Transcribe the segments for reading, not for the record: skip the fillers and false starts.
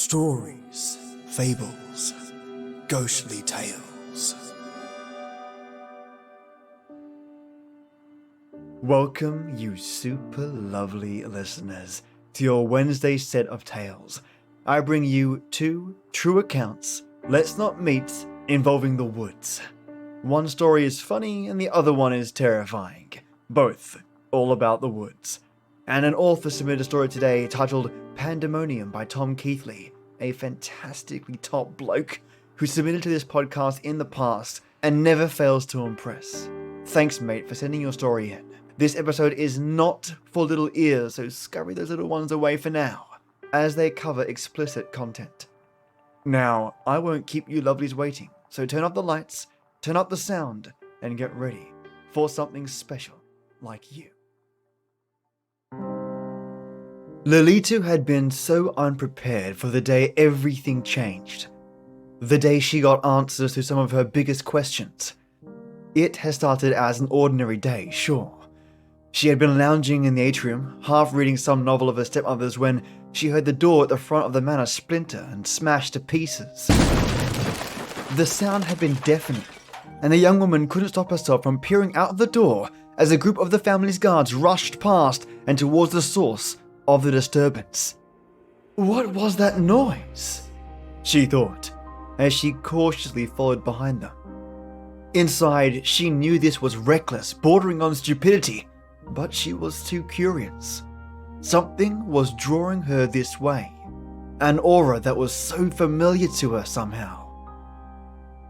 Stories, fables, ghostly tales. Welcome, you super lovely listeners, to your Wednesday set of tales. I bring you two true accounts, let's not meet, involving the woods. One story is funny and the other one is terrifying. Both all about the woods. And an author submitted a story today titled Pandemonium by Tom Keithley, a fantastically top bloke who submitted to this podcast in the past and never fails to impress. Thanks, mate, for sending your story in. This episode is not for little ears, so scurry those little ones away for now, as they cover explicit content. Now, I won't keep you lovelies waiting, so turn up the lights, turn up the sound, and get ready for something special like you. Lolitu had been so unprepared for the day everything changed. The day she got answers to some of her biggest questions. It had started as an ordinary day, sure. She had been lounging in the atrium, half reading some novel of her stepmother's when she heard the door at the front of the manor splinter and smash to pieces. The sound had been deafening, and the young woman couldn't stop herself from peering out of the door as a group of the family's guards rushed past and towards the source of the disturbance. What was that noise? She thought, as she cautiously followed behind them. Inside, she knew this was reckless, bordering on stupidity, but she was too curious. Something was drawing her this way, an aura that was so familiar to her somehow.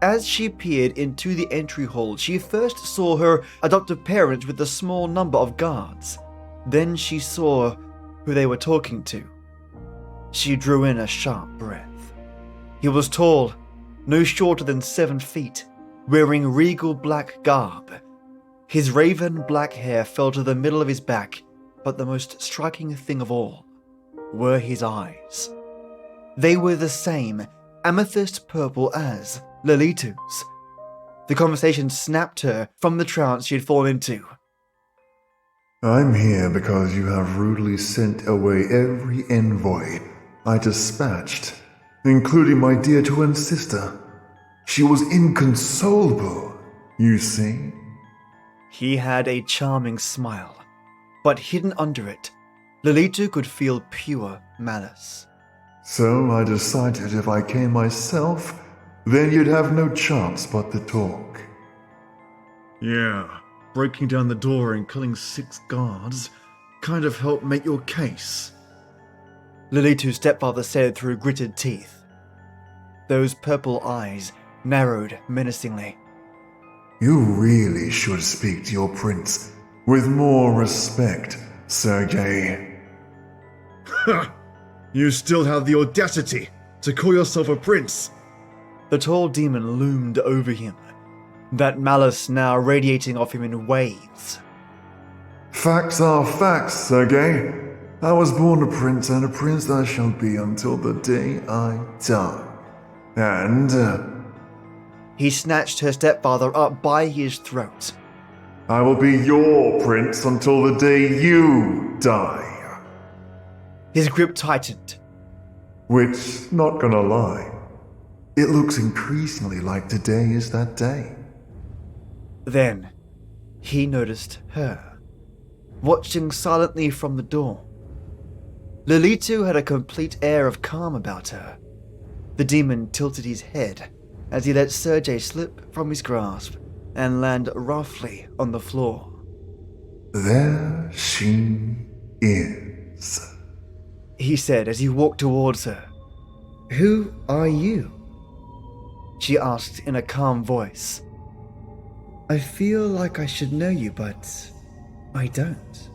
As she peered into the entry hall, she first saw her adoptive parents with a small number of guards. Then she saw who they were talking to. She drew in a sharp breath. He was tall, no shorter than 7 feet, wearing regal black garb. His raven black hair fell to the middle of his back, but the most striking thing of all were his eyes. They were the same amethyst purple as Lolitu's. The conversation snapped her from the trance she had fallen into. I'm here because you have rudely sent away every envoy I dispatched, including my dear twin sister. She was inconsolable, you see. He had a charming smile, but hidden under it, Lolitu could feel pure malice. So I decided if I came myself, then you'd have no chance but to talk. Yeah, breaking down the door and killing 6 guards kind of helped make your case. Lolitu's stepfather said through gritted teeth. Those purple eyes narrowed menacingly. You really should speak to your prince with more respect, Sergei. Ha! You still have the audacity to call yourself a prince. The tall demon loomed over him, that malice now radiating off him in waves. Facts are facts, Sergei. I was born a prince, and a prince I shall be until the day I die. And He snatched her stepfather up by his throat. I will be your prince until the day you die. His grip tightened. Which, not gonna lie, it looks increasingly like today is that day. Then, he noticed her, watching silently from the door. Lolitu had a complete air of calm about her. The demon tilted his head as he let Sergei slip from his grasp and land roughly on the floor. There she is, He said as he walked towards her. Who are you? She asked in a calm voice. I feel like I should know you, but I don't.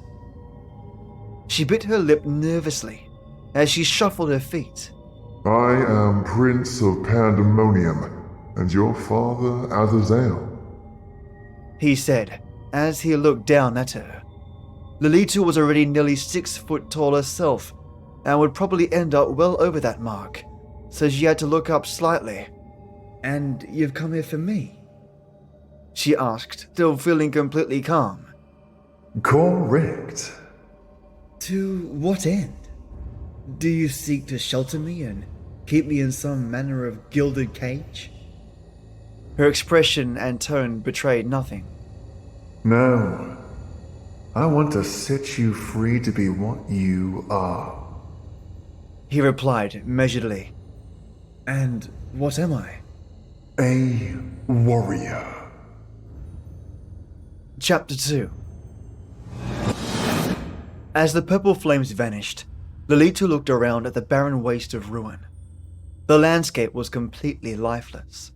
She bit her lip nervously as she shuffled her feet. I am Prince of Pandemonium, and your father Azazel, He said as he looked down at her. Lolitu was already nearly 6 foot tall herself and would probably end up well over that mark, so she had to look up slightly. And you've come here for me? She asked, still feeling completely calm. Correct. To what end? Do you seek to shelter me and Keep me in some manner of gilded cage? Her expression and tone betrayed nothing. No. I want to set you free to be what you are. He replied measuredly. And what am I? A warrior. Chapter 2. As the purple flames vanished, Lolita looked around at the barren waste of ruin. The landscape was completely lifeless.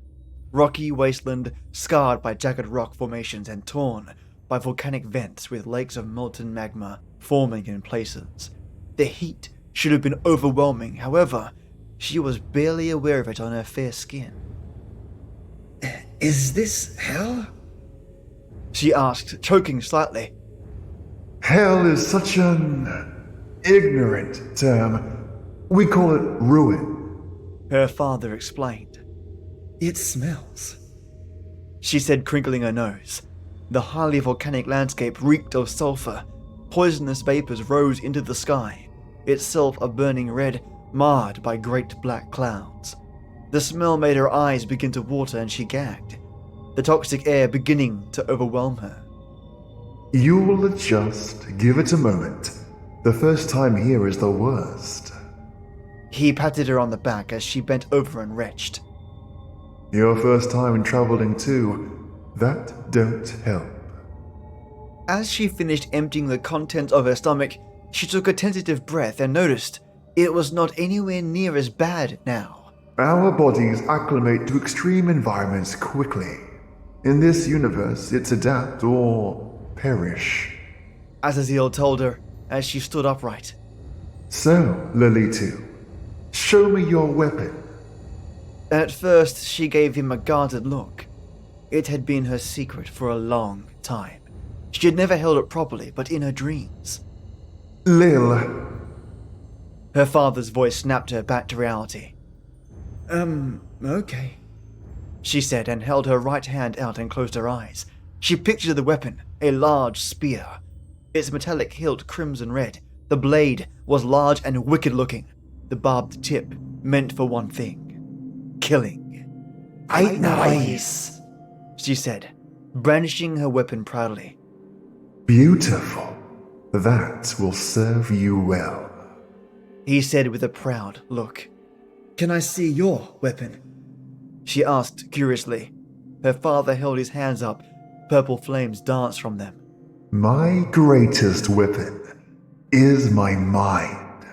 Rocky wasteland scarred by jagged rock formations and torn by volcanic vents with lakes of molten magma forming in places. The heat should have been overwhelming, however, she was barely aware of it on her fair skin. Is this hell? She asked, choking slightly. Hell is such an ignorant term. We call it ruin. Her father explained. It smells, she said, crinkling her nose. The highly volcanic landscape reeked of sulfur. Poisonous vapors rose into the sky, itself a burning red, marred by great black clouds. The smell made her eyes begin to water and she gagged, the toxic air beginning to overwhelm her. You will adjust. Give it a moment. The first time here is the worst. He patted her on the back as she bent over and retched. Your first time traveling too. That don't help. As she finished emptying the contents of her stomach, she took a tentative breath and noticed it was not anywhere near as bad now. Our bodies acclimate to extreme environments quickly. In this universe, it's adapt or perish. Azazel told her as she stood upright. So, Lolitu, show me your weapon. At first, she gave him a guarded look. It had been her secret for a long time. She had never held it properly, but in her dreams. Lil. Her father's voice snapped her back to reality. Okay, she said, and held her right hand out and closed her eyes. She pictured the weapon, a large spear. Its metallic hilt crimson red. The blade was large and wicked looking. The barbed tip meant for one thing: killing. Nice, she said, brandishing her weapon proudly. Beautiful. That will serve you well, he said with a proud look. Can I see your weapon? She asked curiously. Her father held his hands up. Purple flames danced from them. My greatest weapon is my mind.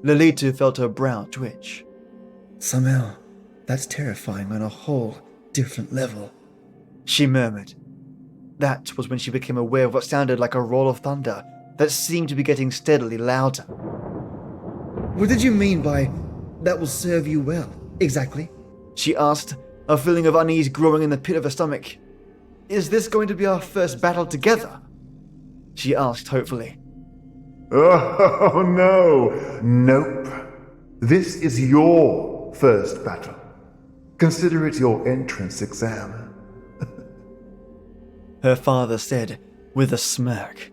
Lolita felt her brow twitch. Somehow, that's terrifying on a whole different level, she murmured. That was when she became aware of what sounded like a roll of thunder that seemed to be getting steadily louder. What did you mean by that will serve you well, exactly? She asked, a feeling of unease growing in the pit of her stomach. Is this going to be our first battle together? She asked hopefully. Oh, no. Nope. This is your first battle. Consider it your entrance exam. Her father said with a smirk.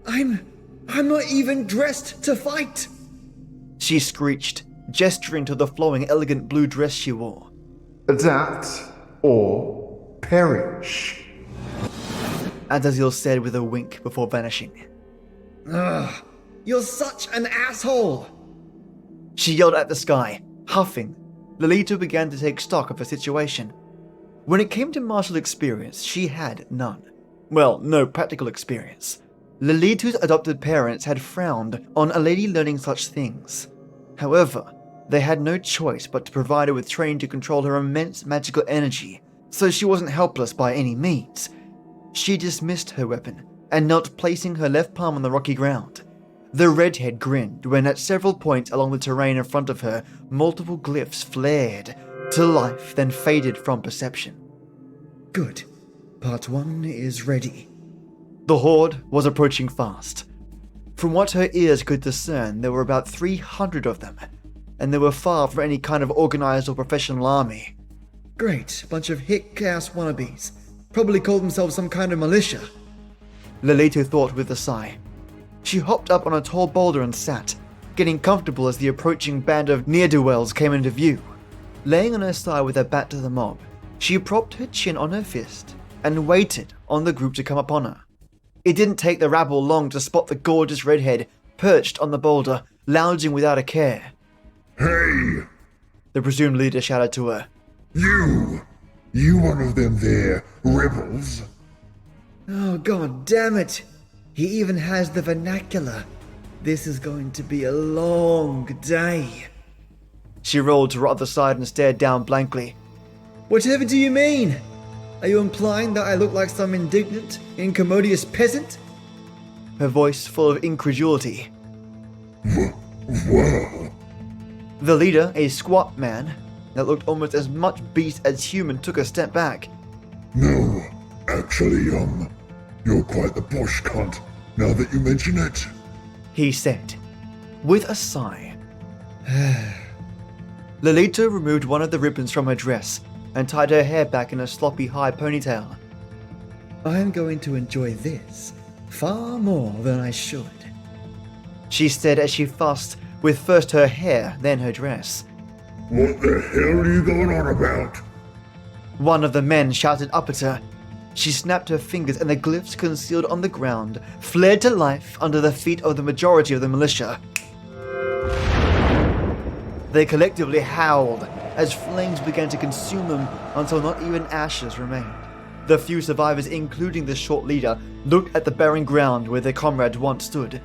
I'm not even dressed to fight, she screeched, gesturing to the flowing, elegant blue dress she wore. Adapt or perish, Azazel said with a wink before vanishing. Ugh, you're such an asshole, she yelled at the sky, huffing. Lolita began to take stock of her situation. When it came to martial experience, she had none. Well, no practical experience. Lolita's adopted parents had frowned on a lady learning such things. However, they had no choice but to provide her with training to control her immense magical energy, so she wasn't helpless by any means. She dismissed her weapon and knelt, placing her left palm on the rocky ground. The redhead grinned when at several points along the terrain in front of her, multiple glyphs flared to life, then faded from perception. Good. Part 1 is ready. The horde was approaching fast. From what her ears could discern, there were about 300 of them, and they were far from any kind of organized or professional army. Great, bunch of hick-ass wannabes. Probably call themselves some kind of militia, Lolita thought with a sigh. She hopped up on a tall boulder and sat, getting comfortable as the approaching band of ne'er-do-wells came into view. Laying on her side with her back to the mob, she propped her chin on her fist and waited on the group to come upon her. It didn't take the rabble long to spot the gorgeous redhead perched on the boulder, lounging without a care. Hey! The presumed leader shouted to her. You one of them there rebels? Oh, god damn it! He even has the vernacular. This is going to be a long day. She rolled to her other side and stared down blankly. Whatever do you mean? Are you implying that I look like some indignant, incommodious peasant? Her voice full of incredulity. Well... The leader, a squat man that looked almost as much beast as human, took a step back. No, actually, you're quite the posh cunt, now that you mention it. He said, with a sigh. Lolita removed one of the ribbons from her dress and tied her hair back in a sloppy high ponytail. I'm going to enjoy this far more than I should, she said as she fussed with first her hair, then her dress. What the hell are you going on about? One of the men shouted up at her. She snapped her fingers and the glyphs concealed on the ground flared to life under the feet of the majority of the militia. They collectively howled as flames began to consume them until not even ashes remained. The few survivors, including the short leader, looked at the barren ground where their comrades once stood,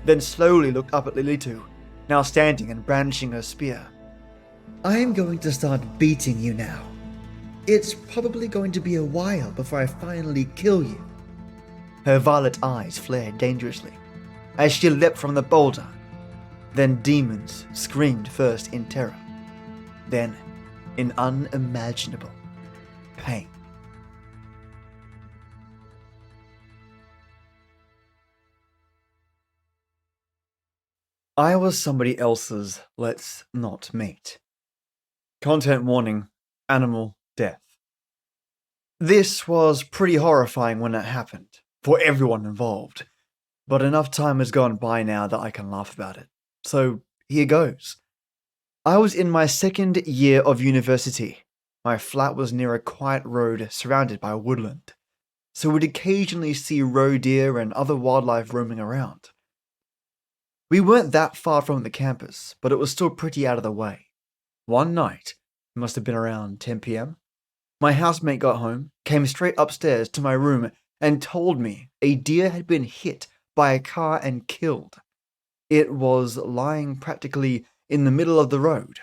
then slowly looked up at Lilitu, now standing and brandishing her spear. I'm going to start beating you now. It's probably going to be a while before I finally kill you. Her violet eyes flared dangerously as she leapt from the boulder. Then demons screamed first in terror, then in unimaginable pain. I was somebody else's let's not meet. Content warning, animal death. This was pretty horrifying when it happened, for everyone involved, but enough time has gone by now that I can laugh about it. So here goes. I was in my second year of university. My flat was near a quiet road surrounded by woodland, so we'd occasionally see roe deer and other wildlife roaming around. We weren't that far from the campus, but it was still pretty out of the way. One night, it must have been around 10 p.m., my housemate got home, came straight upstairs to my room, and told me a deer had been hit by a car and killed. It was lying practically in the middle of the road.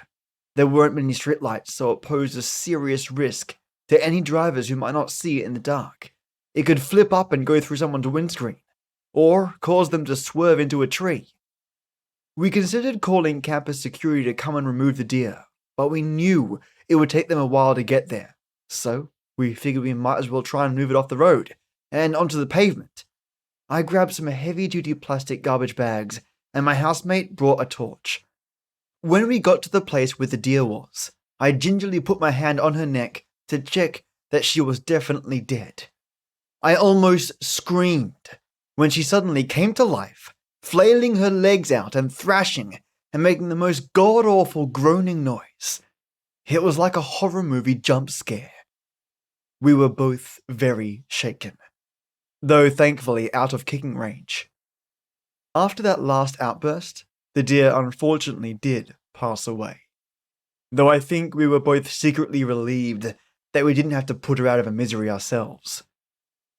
There weren't many streetlights, so it posed a serious risk to any drivers who might not see it in the dark. It could flip up and go through someone's windscreen, or cause them to swerve into a tree. We considered calling campus security to come and remove the deer, but we knew it would take them a while to get there. So we figured we might as well try and move it off the road and onto the pavement. I grabbed some heavy-duty plastic garbage bags, and my housemate brought a torch. When we got to the place where the deer was, I gingerly put my hand on her neck to check that she was definitely dead. I almost screamed when she suddenly came to life, flailing her legs out and thrashing and making the most god-awful groaning noise. It was like a horror movie jump scare. We were both very shaken, though thankfully out of kicking range. After that last outburst, the deer unfortunately did pass away, though I think we were both secretly relieved that we didn't have to put her out of her misery ourselves.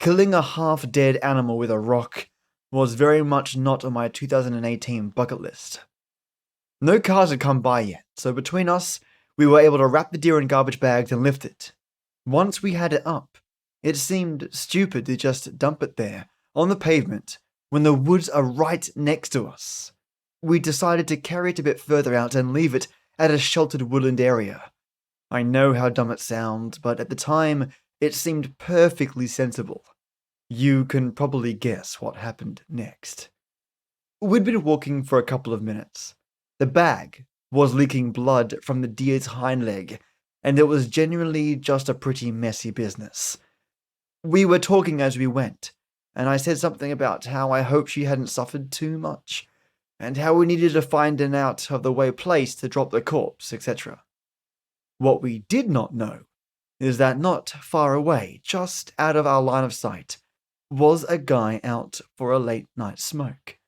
Killing a half-dead animal with a rock was very much not on my 2018 bucket list. No cars had come by yet, so between us, we were able to wrap the deer in garbage bags and lift it. Once we had it up, it seemed stupid to just dump it there, on the pavement, when the woods are right next to us. We decided to carry it a bit further out and leave it at a sheltered woodland area. I know how dumb it sounds, but at the time, it seemed perfectly sensible. You can probably guess what happened next. We'd been walking for a couple of minutes. The bag was leaking blood from the deer's hind leg, and it was genuinely just a pretty messy business. We were talking as we went, and I said something about how I hoped she hadn't suffered too much. and how we needed to find an out-of-the-way place to drop the corpse, etc. What we did not know is that not far away, just out of our line of sight, was a guy out for a late-night smoke.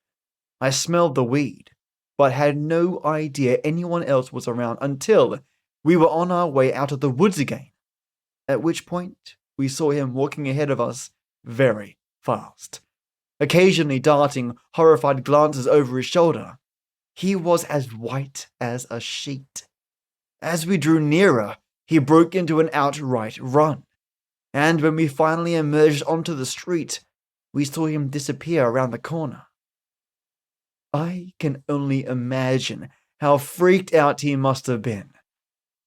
I smelled the weed, but had no idea anyone else was around until we were on our way out of the woods again, at which point we saw him walking ahead of us very fast, occasionally darting horrified glances over his shoulder. He was as white as a sheet. As we drew nearer, he broke into an outright run, and when we finally emerged onto the street, we saw him disappear around the corner. I can only imagine how freaked out he must have been.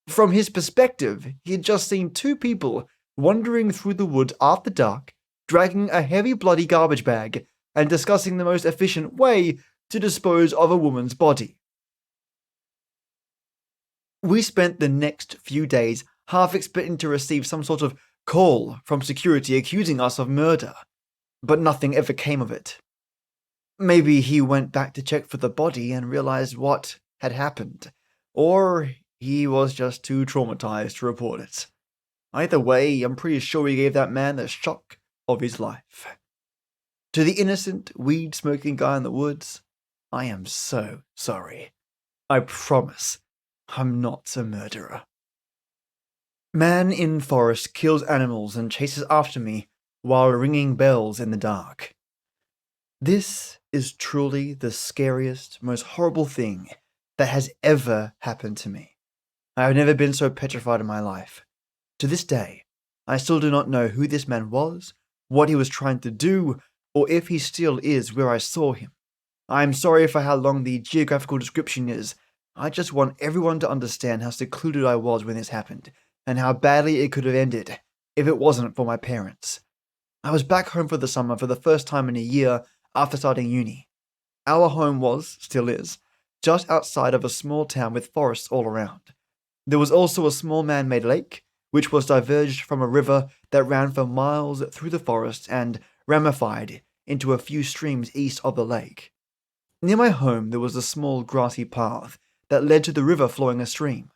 From his perspective, he had just seen two people wandering through the woods after dark, dragging a heavy bloody garbage bag, and discussing the most efficient way to dispose of a woman's body. We spent the next few days half expecting to receive some sort of call from security accusing us of murder, but nothing ever came of it. Maybe he went back to check for the body and realized what had happened, or he was just too traumatized to report it. Either way, I'm pretty sure he gave that man the shock of his life. To the innocent, weed-smoking guy in the woods, I am so sorry. I promise I'm not a murderer. Man in forest kills animals and chases after me while ringing bells in the dark. This is truly the scariest, most horrible thing that has ever happened to me. I have never been so petrified in my life. To this day, I still do not know who this man was, what he was trying to do, or if he still is where I saw him. I am sorry for how long the geographical description is. I just want everyone to understand how secluded I was when this happened, and how badly it could have ended if it wasn't for my parents. I was back home for the summer for the first time in a year after starting uni. Our home was, still is, just outside of a small town with forests all around. There was also a small man-made lake, which was diverged from a river that ran for miles through the forest and ramified into a few streams east of the lake. Near my home there was a small grassy path that led to the river flowing a stream.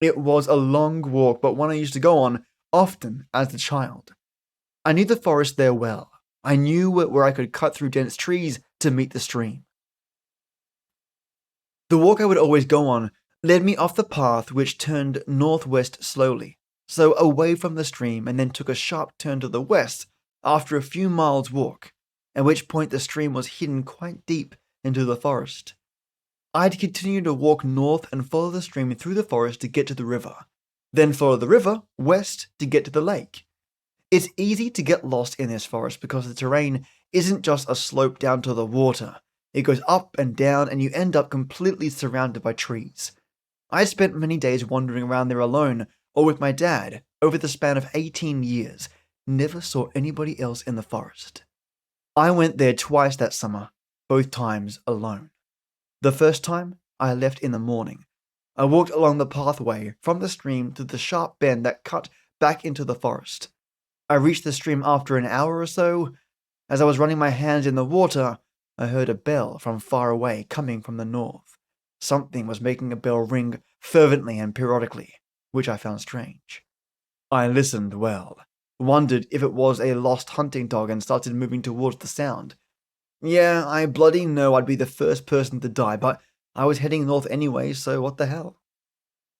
It was a long walk, but one I used to go on often as a child. I knew the forest there well. I knew where I could cut through dense trees to meet the stream. The walk I would always go on led me off the path which turned northwest slowly, so away from the stream, and then took a sharp turn to the west after a few miles' walk, at which point the stream was hidden quite deep into the forest. I'd continue to walk north and follow the stream through the forest to get to the river, then follow the river west to get to the lake. It's easy to get lost in this forest because the terrain isn't just a slope down to the water. It goes up and down, and you end up completely surrounded by trees. I spent many days wandering around there alone, or with my dad, over the span of 18 years, never saw anybody else in the forest. I went there twice that summer, both times alone. The first time, I left in the morning. I walked along the pathway from the stream to the sharp bend that cut back into the forest. I reached the stream after an hour or so. As I was running my hands in the water, I heard a bell from far away coming from the north. Something was making a bell ring fervently and periodically, which I found strange. I listened well, wondered if it was a lost hunting dog, and started moving towards the sound. Yeah, I bloody know I'd be the first person to die, but I was heading north anyway, so what the hell?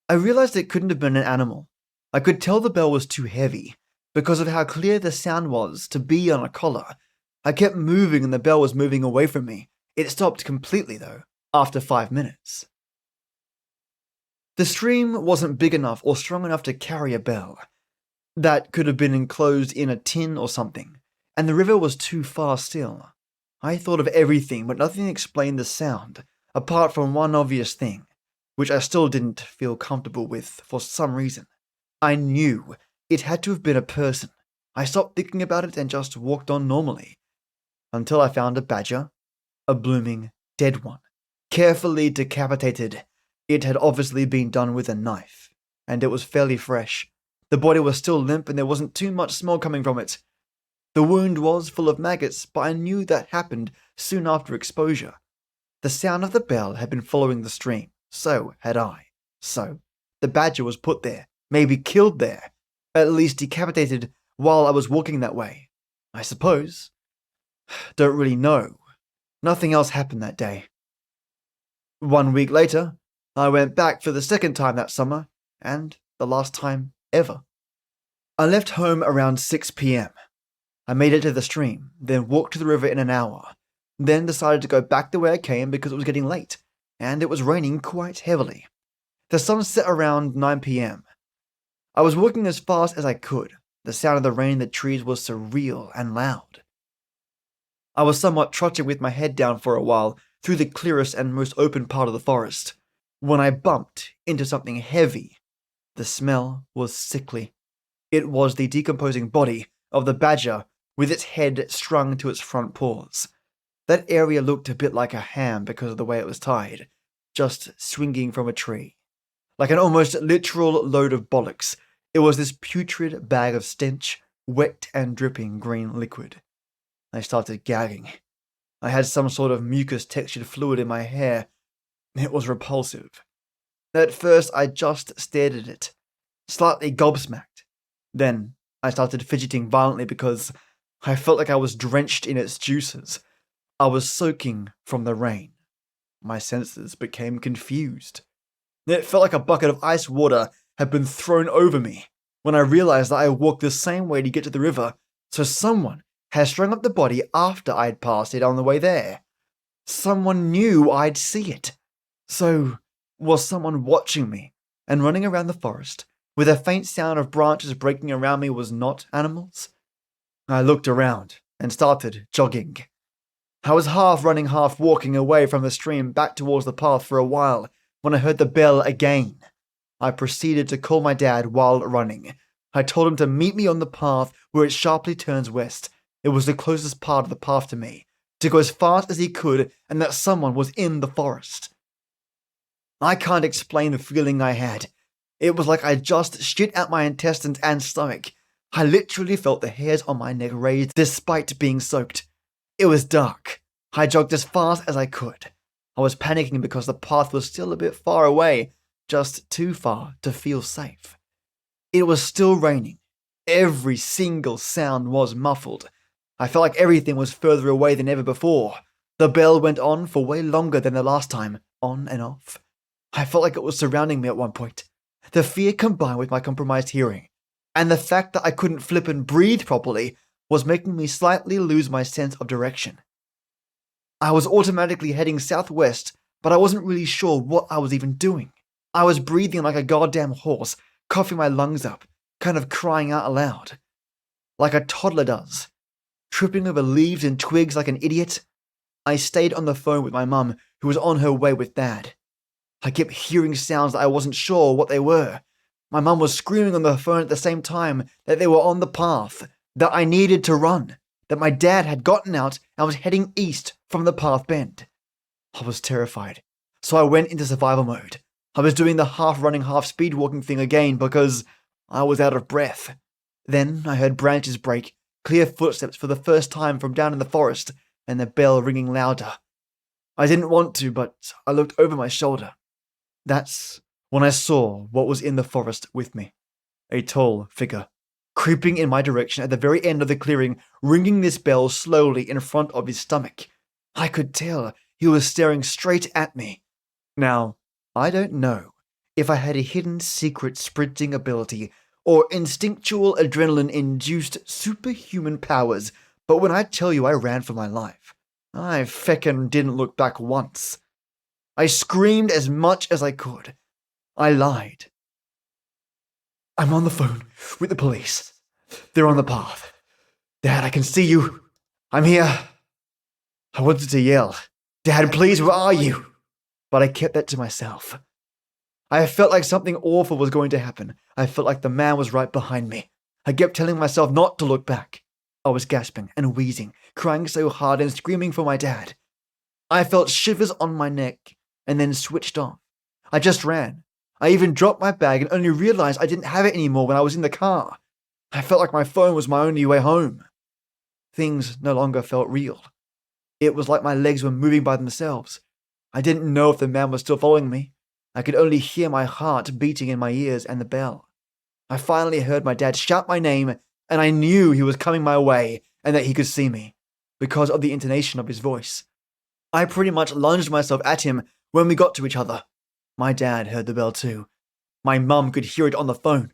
I realized it couldn't have been an animal. I could tell the bell was too heavy, because of how clear the sound was to be on a collar. I kept moving and the bell was moving away from me. It stopped completely, though, after 5 minutes. The stream wasn't big enough or strong enough to carry a bell. That could have been enclosed in a tin or something, and the river was too far still. I thought of everything, but nothing explained the sound, apart from one obvious thing, which I still didn't feel comfortable with for some reason. I knew it had to have been a person. I stopped thinking about it and just walked on normally, until I found a badger, a blooming dead one, carefully decapitated. It had obviously been done with a knife, and it was fairly fresh. The body was still limp and there wasn't too much smell coming from it. The wound was full of maggots, but I knew that happened soon after exposure. The sound of the bell had been following the stream, so had I. So, the badger was put there, maybe killed there, at least decapitated while I was walking that way. I suppose. Don't really know. Nothing else happened that day. 1 week later, I went back for the second time that summer, and the last time ever. I left home around 6 p.m. I made it to the stream, then walked to the river in an hour, then decided to go back the way I came because it was getting late, and it was raining quite heavily. The sun set around 9 p.m. I was walking as fast as I could. The sound of the rain in the trees was surreal and loud. I was somewhat trotting with my head down for a while through the clearest and most open part of the forest, when I bumped into something heavy. The smell was sickly. It was the decomposing body of the badger with its head strung to its front paws. That area looked a bit like a ham because of the way it was tied, just swinging from a tree. Like an almost literal load of bollocks, it was this putrid bag of stench, wet and dripping green liquid. I started gagging. I had some sort of mucus-textured fluid in my hair. It was repulsive. At first, I just stared at it, slightly gobsmacked. Then, I started fidgeting violently because I felt like I was drenched in its juices. I was soaking from the rain. My senses became confused. It felt like a bucket of ice water had been thrown over me when I realized that I walked the same way to get to the river, so someone had strung up the body after I'd passed it on the way there. Someone knew I'd see it. So, was someone watching me and running around the forest with a faint sound of branches breaking around me was not animals? I looked around and started jogging. I was half running, half walking away from the stream back towards the path for a while when I heard the bell again. I proceeded to call my dad while running. I told him to meet me on the path where it sharply turns west. It was the closest part of the path to me, to go as fast as he could, and that someone was in the forest. I can't explain the feeling I had. It was like I just shit out my intestines and stomach. I literally felt the hairs on my neck raised despite being soaked. It was dark. I jogged as fast as I could. I was panicking because the path was still a bit far away, just too far to feel safe. It was still raining. Every single sound was muffled. I felt like everything was further away than ever before. The bell went on for way longer than the last time, on and off. I felt like it was surrounding me at one point. The fear combined with my compromised hearing, and the fact that I couldn't flip and breathe properly, was making me slightly lose my sense of direction. I was automatically heading southwest, but I wasn't really sure what I was even doing. I was breathing like a goddamn horse, coughing my lungs up, kind of crying out aloud. Like a toddler does. Tripping over leaves and twigs like an idiot. I stayed on the phone with my mum, who was on her way with Dad. I kept hearing sounds that I wasn't sure what they were. My mum was screaming on the phone at the same time that they were on the path, that I needed to run, that my dad had gotten out and was heading east from the path bend. I was terrified, so I went into survival mode. I was doing the half-running, half-speed-walking thing again because I was out of breath. Then I heard branches break, clear footsteps for the first time from down in the forest, and the bell ringing louder. I didn't want to, but I looked over my shoulder. That's when I saw what was in the forest with me. A tall figure, creeping in my direction at the very end of the clearing, ringing this bell slowly in front of his stomach. I could tell he was staring straight at me. Now, I don't know if I had a hidden secret sprinting ability or instinctual adrenaline-induced superhuman powers, but when I tell you I ran for my life, I feckin' didn't look back once. I screamed as much as I could. I lied. I'm on the phone with the police. They're on the path. Dad, I can see you. I'm here. I wanted to yell, Dad, please, where are you? But I kept that to myself. I felt like something awful was going to happen. I felt like the man was right behind me. I kept telling myself not to look back. I was gasping and wheezing, crying so hard and screaming for my dad. I felt shivers on my neck and then switched off. I just ran. I even dropped my bag and only realized I didn't have it anymore when I was in the car. I felt like my phone was my only way home. Things no longer felt real. It was like my legs were moving by themselves. I didn't know if the man was still following me. I could only hear my heart beating in my ears and the bell. I finally heard my dad shout my name, and I knew he was coming my way and that he could see me, because of the intonation of his voice. I pretty much lunged myself at him when we got to each other. My dad heard the bell too. My mum could hear it on the phone.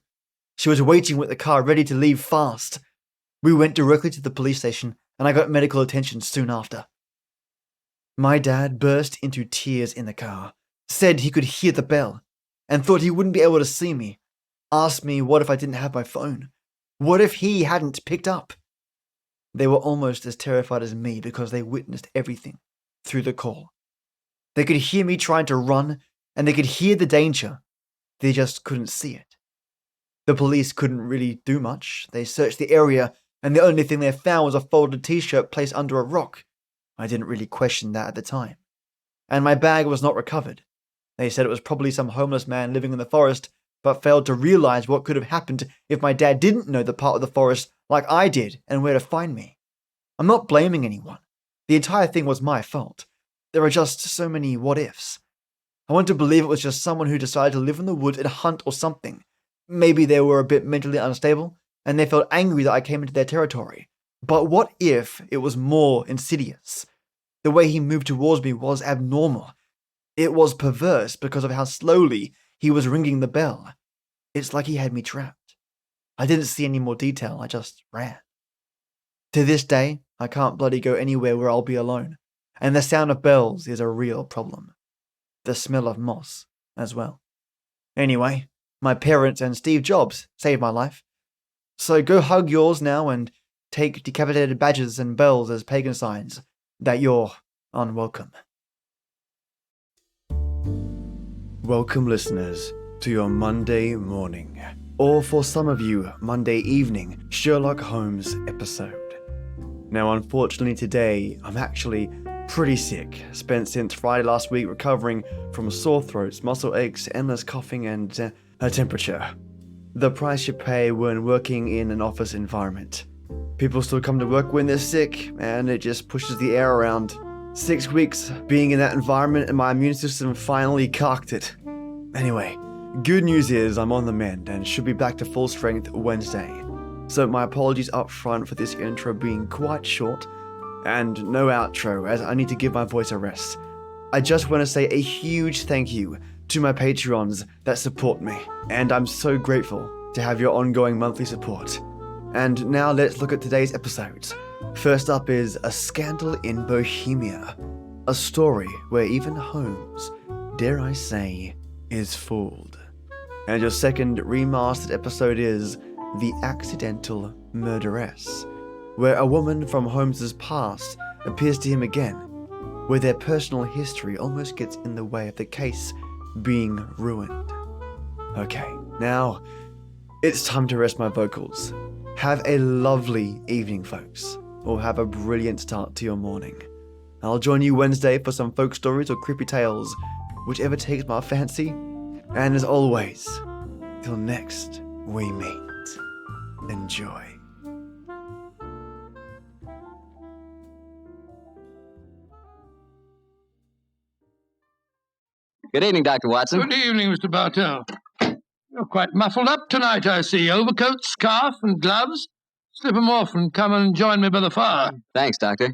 She was waiting with the car ready to leave fast. We went directly to the police station, and I got medical attention soon after. My dad burst into tears in the car, said he could hear the bell, and thought he wouldn't be able to see me. Asked me what if I didn't have my phone? What if he hadn't picked up? They were almost as terrified as me because they witnessed everything through the call. They could hear me trying to run, and they could hear the danger. They just couldn't see it. The police couldn't really do much. They searched the area, and the only thing they found was a folded t-shirt placed under a rock. I didn't really question that at the time. And my bag was not recovered. They said it was probably some homeless man living in the forest, but failed to realize what could have happened if my dad didn't know the part of the forest like I did and where to find me. I'm not blaming anyone. The entire thing was my fault. There are just so many what-ifs. I want to believe it was just someone who decided to live in the woods and hunt or something. Maybe they were a bit mentally unstable, and they felt angry that I came into their territory. But what if it was more insidious? The way he moved towards me was abnormal. It was perverse because of how slowly he was ringing the bell. It's like he had me trapped. I didn't see any more detail, I just ran. To this day, I can't bloody go anywhere where I'll be alone, and the sound of bells is a real problem. The smell of moss as well. Anyway, my parents and Steve Jobs saved my life. So go hug yours now and take decapitated badges and bells as pagan signs that you're unwelcome. Welcome, listeners, to your Monday morning, or for some of you, Monday evening, Sherlock Holmes episode. Now, unfortunately today, I'm actually pretty sick. Spent since Friday last week recovering from sore throats, muscle aches, endless coughing, and a temperature. The price you pay when working in an office environment. People still come to work when they're sick, and it just pushes the air around. 6 weeks being in that environment and my immune system finally cocked it. Anyway, good news is I'm on the mend and should be back to full strength Wednesday. So my apologies up front for this intro being quite short, and no outro as I need to give my voice a rest. I just want to say a huge thank you to my Patreons that support me, and I'm so grateful to have your ongoing monthly support. And now let's look at today's episodes. First up is A Scandal in Bohemia, a story where even Holmes, dare I say, is fooled. And your second remastered episode is The Accidental Murderess, where a woman from Holmes's past appears to him again, where their personal history almost gets in the way of the case being ruined. Okay, now it's time to rest my vocals. Have a lovely evening, folks, or have a brilliant start to your morning. I'll join you Wednesday for some folk stories or creepy tales, whichever takes my fancy. And as always, till next we meet, enjoy. Good evening, Dr. Watson. Good evening, Mr. Bartell. You're quite muffled up tonight, I see. Overcoat, scarf, and gloves. Slip 'em off and come and join me by the fire. Thanks, Doctor.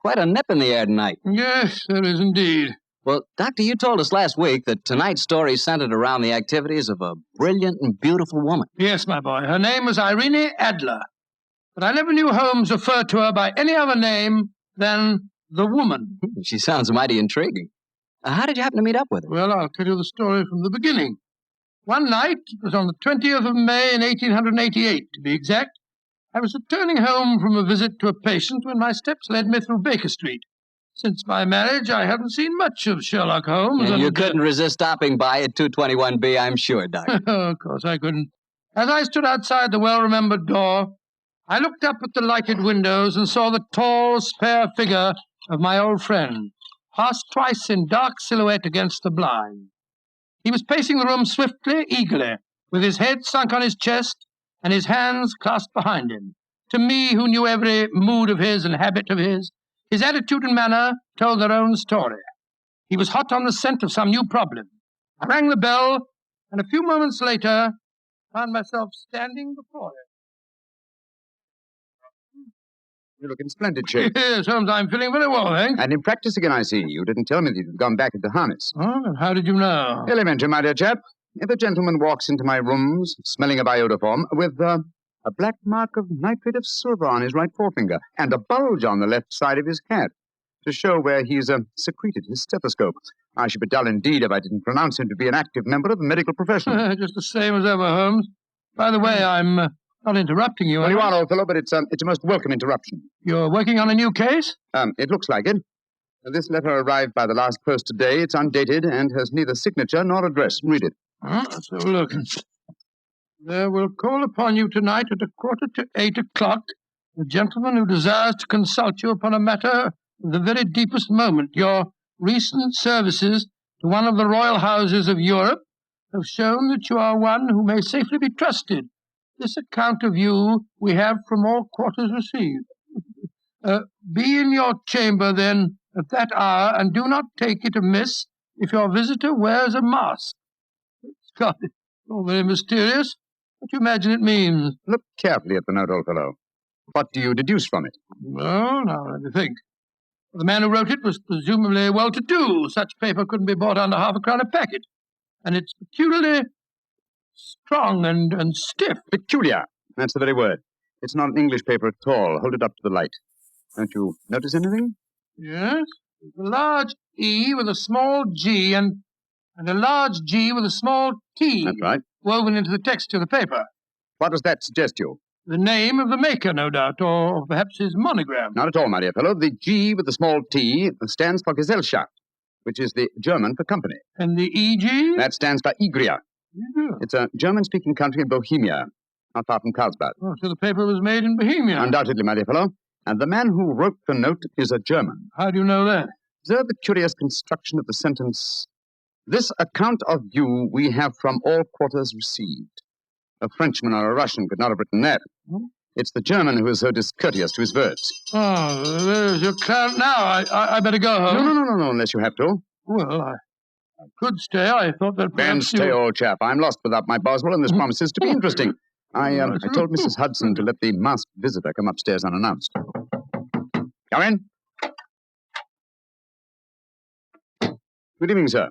Quite a nip in the air tonight. Yes, there is indeed. Well, Doctor, you told us last week that tonight's story centered around the activities of a brilliant and beautiful woman. Yes, my boy. Her name was Irene Adler. But I never knew Holmes refer to her by any other name than the woman. She sounds mighty intriguing. How did you happen to meet up with her? Well, I'll tell you the story from the beginning. One night, it was on the 20th of May in 1888, to be exact, I was returning home from a visit to a patient when my steps led me through Baker Street. Since my marriage, I hadn't seen much of Sherlock Holmes. And you couldn't resist stopping by at 221B, I'm sure, Doctor. Of course I couldn't. As I stood outside the well-remembered door, I looked up at the lighted windows and saw the tall, spare figure of my old friend, pass twice in dark silhouette against the blind. He was pacing the room swiftly, eagerly, with his head sunk on his chest and his hands clasped behind him. To me, who knew every mood of his and habit of his attitude and manner told their own story. He was hot on the scent of some new problem. I rang the bell, and a few moments later found myself standing before him. You look in splendid shape. Yes, Holmes, I'm feeling very well, thanks. And in practice again, I see. You didn't tell me that you'd gone back into harness. Oh, how did you know? Elementary, my dear chap. If a gentleman walks into my rooms smelling of iodoform with a black mark of nitrate of silver on his right forefinger and a bulge on the left side of his hat to show where he's secreted his stethoscope, I should be dull indeed if I didn't pronounce him to be an active member of the medical profession. Just the same as ever, Holmes. By the way, I'm not interrupting you. Well, you are, old fellow, but it's a most welcome interruption. You're working on a new case? It looks like it. This letter arrived by the last post today. It's undated and has neither signature nor address. Read it. Let's have a look. There will call upon you tonight at 7:45 a gentleman who desires to consult you upon a matter of the very deepest moment. Your recent services to one of the royal houses of Europe have shown that you are one who may safely be trusted. This account of you we have from all quarters received. Be in your chamber, then, at that hour, and do not take it amiss if your visitor wears a mask. God, it's all very mysterious. What do you imagine it means? Look carefully at the note, old fellow. What do you deduce from it? Well, now, let me think. The man who wrote it was presumably well-to-do. Such paper couldn't be bought under half a crown a packet. And it's peculiarly strong and stiff. Peculiar. That's the very word. It's not an English paper at all. Hold it up to the light. Don't you notice anything? Yes. A large E with a small G and a large G with a small T. That's right. Woven into the texture of the paper. What does that suggest to you? The name of the maker, no doubt, or perhaps his monogram. Not at all, my dear fellow. The G with the small T stands for Gesellschaft, which is the German for company. And the EG? That stands for Igria. Yeah. It's a German-speaking country in Bohemia, not far from Carlsbad. Oh, so the paper was made in Bohemia. Undoubtedly, my dear fellow. And the man who wrote the note is a German. How do you know that? Observe the curious construction of the sentence. This account of you we have from all quarters received. A Frenchman or a Russian could not have written that. Hmm? It's the German who is so discourteous to his words. Oh, there's your client now. I better go home. No, unless you have to. Well, I could stay. I thought that Then perhaps stay, old chap. I'm lost without my Boswell, and this promises to be interesting. I told Mrs. Hudson to let the masked visitor come upstairs unannounced. Come in. Good evening, sir.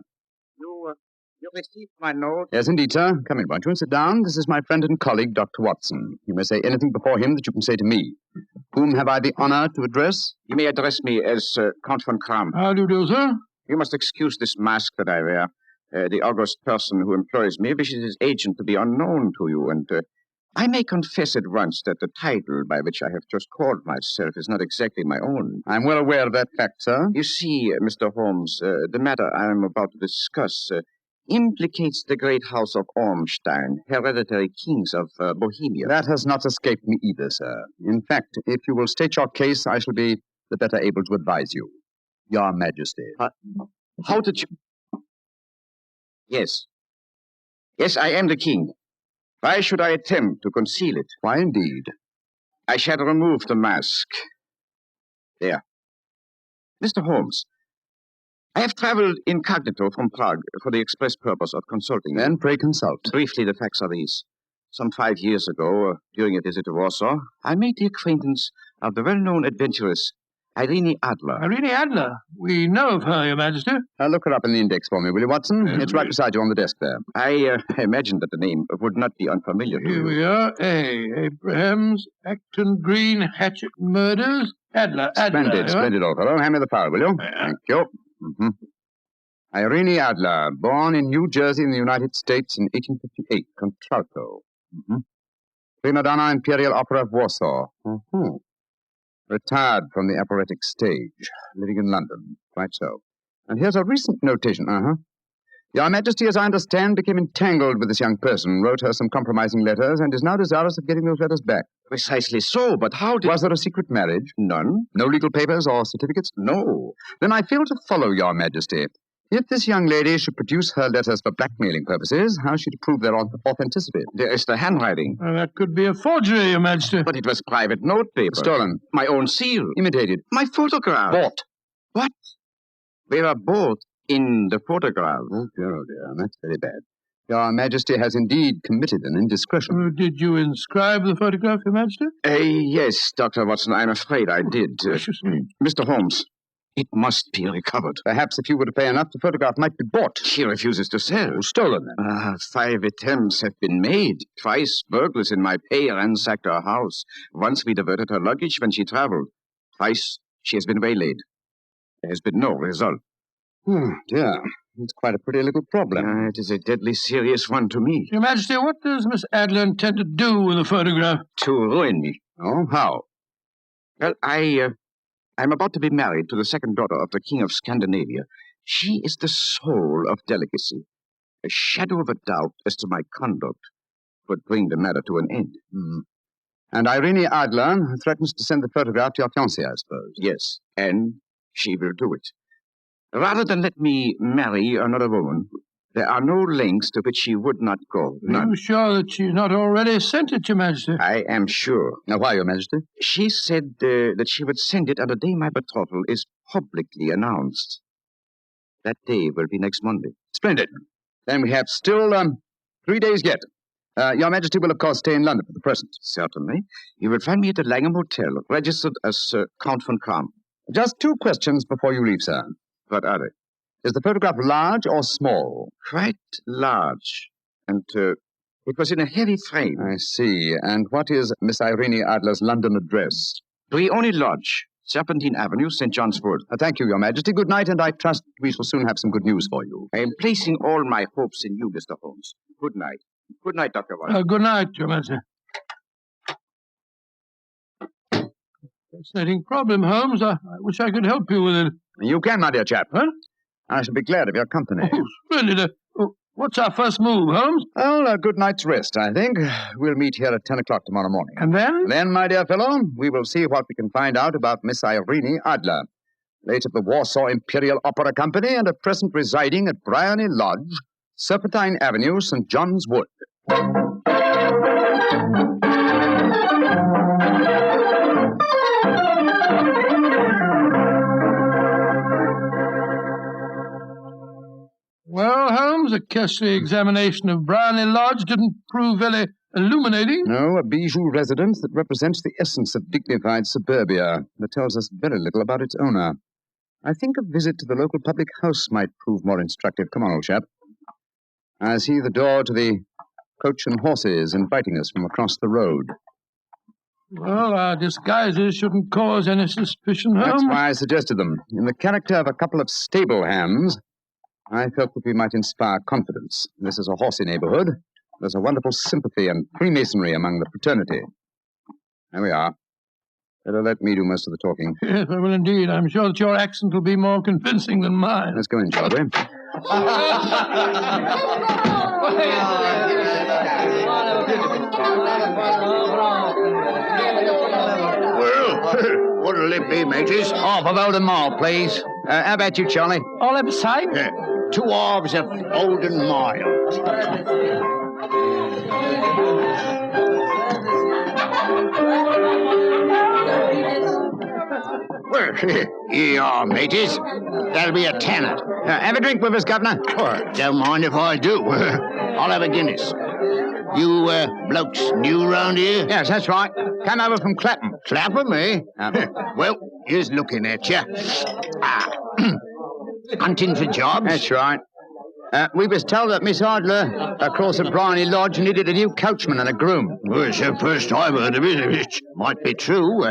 You received my note? Yes, indeed, sir. Come in, won't you, and sit down. This is my friend and colleague, Dr. Watson. You may say anything before him that you can say to me. Whom have I the honor to address? You may address me as Count von Kram. How do you do, sir? You must excuse this mask that I wear. The august person who employs me wishes his agent to be unknown to you, and I may confess at once that the title by which I have just called myself is not exactly my own. I'm well aware of that fact, sir. You see, Mr. Holmes, the matter I am about to discuss implicates the great house of Ormstein, hereditary kings of Bohemia. That has not escaped me either, sir. In fact, if you will state your case, I shall be the better able to advise you. Your Majesty. How did you... Yes. Yes, I am the king. Why should I attempt to conceal it? Why, indeed? I shall remove the mask. There. Mr. Holmes, I have traveled incognito from Prague for the express purpose of consulting. Then pray consult. Briefly, the facts are these. Some 5 years ago, during a visit to Warsaw, I made the acquaintance of the well-known adventuress Irene Adler. Irene Adler. We know of her, Your Majesty. Look her up in the index for me, will you, Watson? It's right beside you on the desk there. I imagined that the name would not be unfamiliar to Here you. we are. Abrahams, Acton Green, Hatchet Murders. Adler. Splendid, old fellow. Hand me the file, will you? Thank you. Irene Adler, born in New Jersey in the United States in 1858, contralto. Prima donna Imperial Opera of Warsaw. Retired from the operatic stage, living in London. Quite so. And here's a recent notation. Your Majesty, as I understand, became entangled with this young person, wrote her some compromising letters, and is now desirous of getting those letters back. Precisely so, but how did... Was there a secret marriage? None. No legal papers or certificates? No. Then I fail to follow, Your Majesty. If this young lady should produce her letters for blackmailing purposes, how is she to prove their authenticity? There is the handwriting. That could be a forgery, Your Majesty. But it was private note paper. Stolen. My own seal. Imitated. My photograph. Bought. What? We were both In the photograph. Oh, dear, that's very bad. Your Majesty has indeed committed an indiscretion. Did you inscribe the photograph, Your Majesty? Yes, Dr. Watson, I'm afraid I did. Gracious me. Mr. Holmes, it must be recovered. Perhaps if you were to pay enough, the photograph might be bought. She refuses to sell. Stolen, then. 5 attempts have been made. Twice burglars in my pay ransacked her house. Once we diverted her luggage when she traveled. Twice she has been waylaid. There has been no result. Oh, dear. It's quite a pretty little problem. It is a deadly serious one to me. Your Majesty, what does Miss Adler intend to do with the photograph? To ruin me. Oh, how? Well, I'm about to be married to the second daughter of the King of Scandinavia. She is the soul of delicacy. A shadow of a doubt as to my conduct would bring the matter to an end. And Irene Adler threatens to send the photograph to your fiancée, I suppose. Yes, and she will do it. Rather than let me marry another woman, there are no lengths to which she would not go. Are None. you sure that she's not already sent it, Your Majesty? I am sure. Now, why, Your Majesty? She said that she would send it on the day my betrothal is publicly announced. That day will be next Monday. Splendid. Then we have still 3 days yet. Your Majesty will, of course, stay in London for the present. Certainly. You will find me at the Langham Hotel, registered as Count von Kram. Just 2 questions before you leave, sir. What are they? Is the photograph large or small? Quite large. And it was in a heavy frame. I see. And what is Miss Irene Adler's London address? Brioni Lodge, Serpentine Avenue, St. John's Wood. Thank you, Your Majesty. Good night, and I trust we shall soon have some good news for you. I am placing all my hopes in you, Mr. Holmes. Good night. Good night, Dr. Watson. Good night, Your Majesty. Fascinating problem, Holmes. I wish I could help you with it. You can, my dear chap. Huh? I shall be glad of your company. Oh, splendid. What's our first move, Holmes? Well, a good night's rest, I think. We'll meet here at 10 o'clock tomorrow morning. And then? Then, my dear fellow, we will see what we can find out about Miss Irene Adler, late of the Warsaw Imperial Opera Company and at present residing at Briony Lodge, Serpentine Avenue, St. John's Wood. Well, Holmes, a cursory examination of Briony Lodge didn't prove very illuminating. No, a bijou residence that represents the essence of dignified suburbia, but tells us very little about its owner. I think a visit to the local public house might prove more instructive. Come on, old chap. I see the door to the Coach and Horses inviting us from across the road. Well, our disguises shouldn't cause any suspicion, Holmes. That's why I suggested them. In the character of a couple of stable hands, I felt that we might inspire confidence. This is a horsey neighborhood. There's a wonderful sympathy and Freemasonry among the fraternity. There we are. Better let me do most of the talking. Yes, I will indeed. I'm sure that your accent will be more convincing than mine. Let's go in, shall we? Well, what'll it be, mateys? Half of Oldham Mile, please. How about you, Charlie? All ever say? Yeah, 2 halves of Oldham Mile. Well, here you are, mateys. That'll be a tenner. Have a drink with us, Governor. Well, don't mind if I do. I'll have a Guinness. You blokes new round here? Yes, that's right. Came over from Clapham. Clapham, eh? Well, here's looking at you. Hunting for jobs? That's right. We was told that Miss Adler across at Briony Lodge needed a new coachman and a groom. Well, it's the first I've heard of it. It might be true.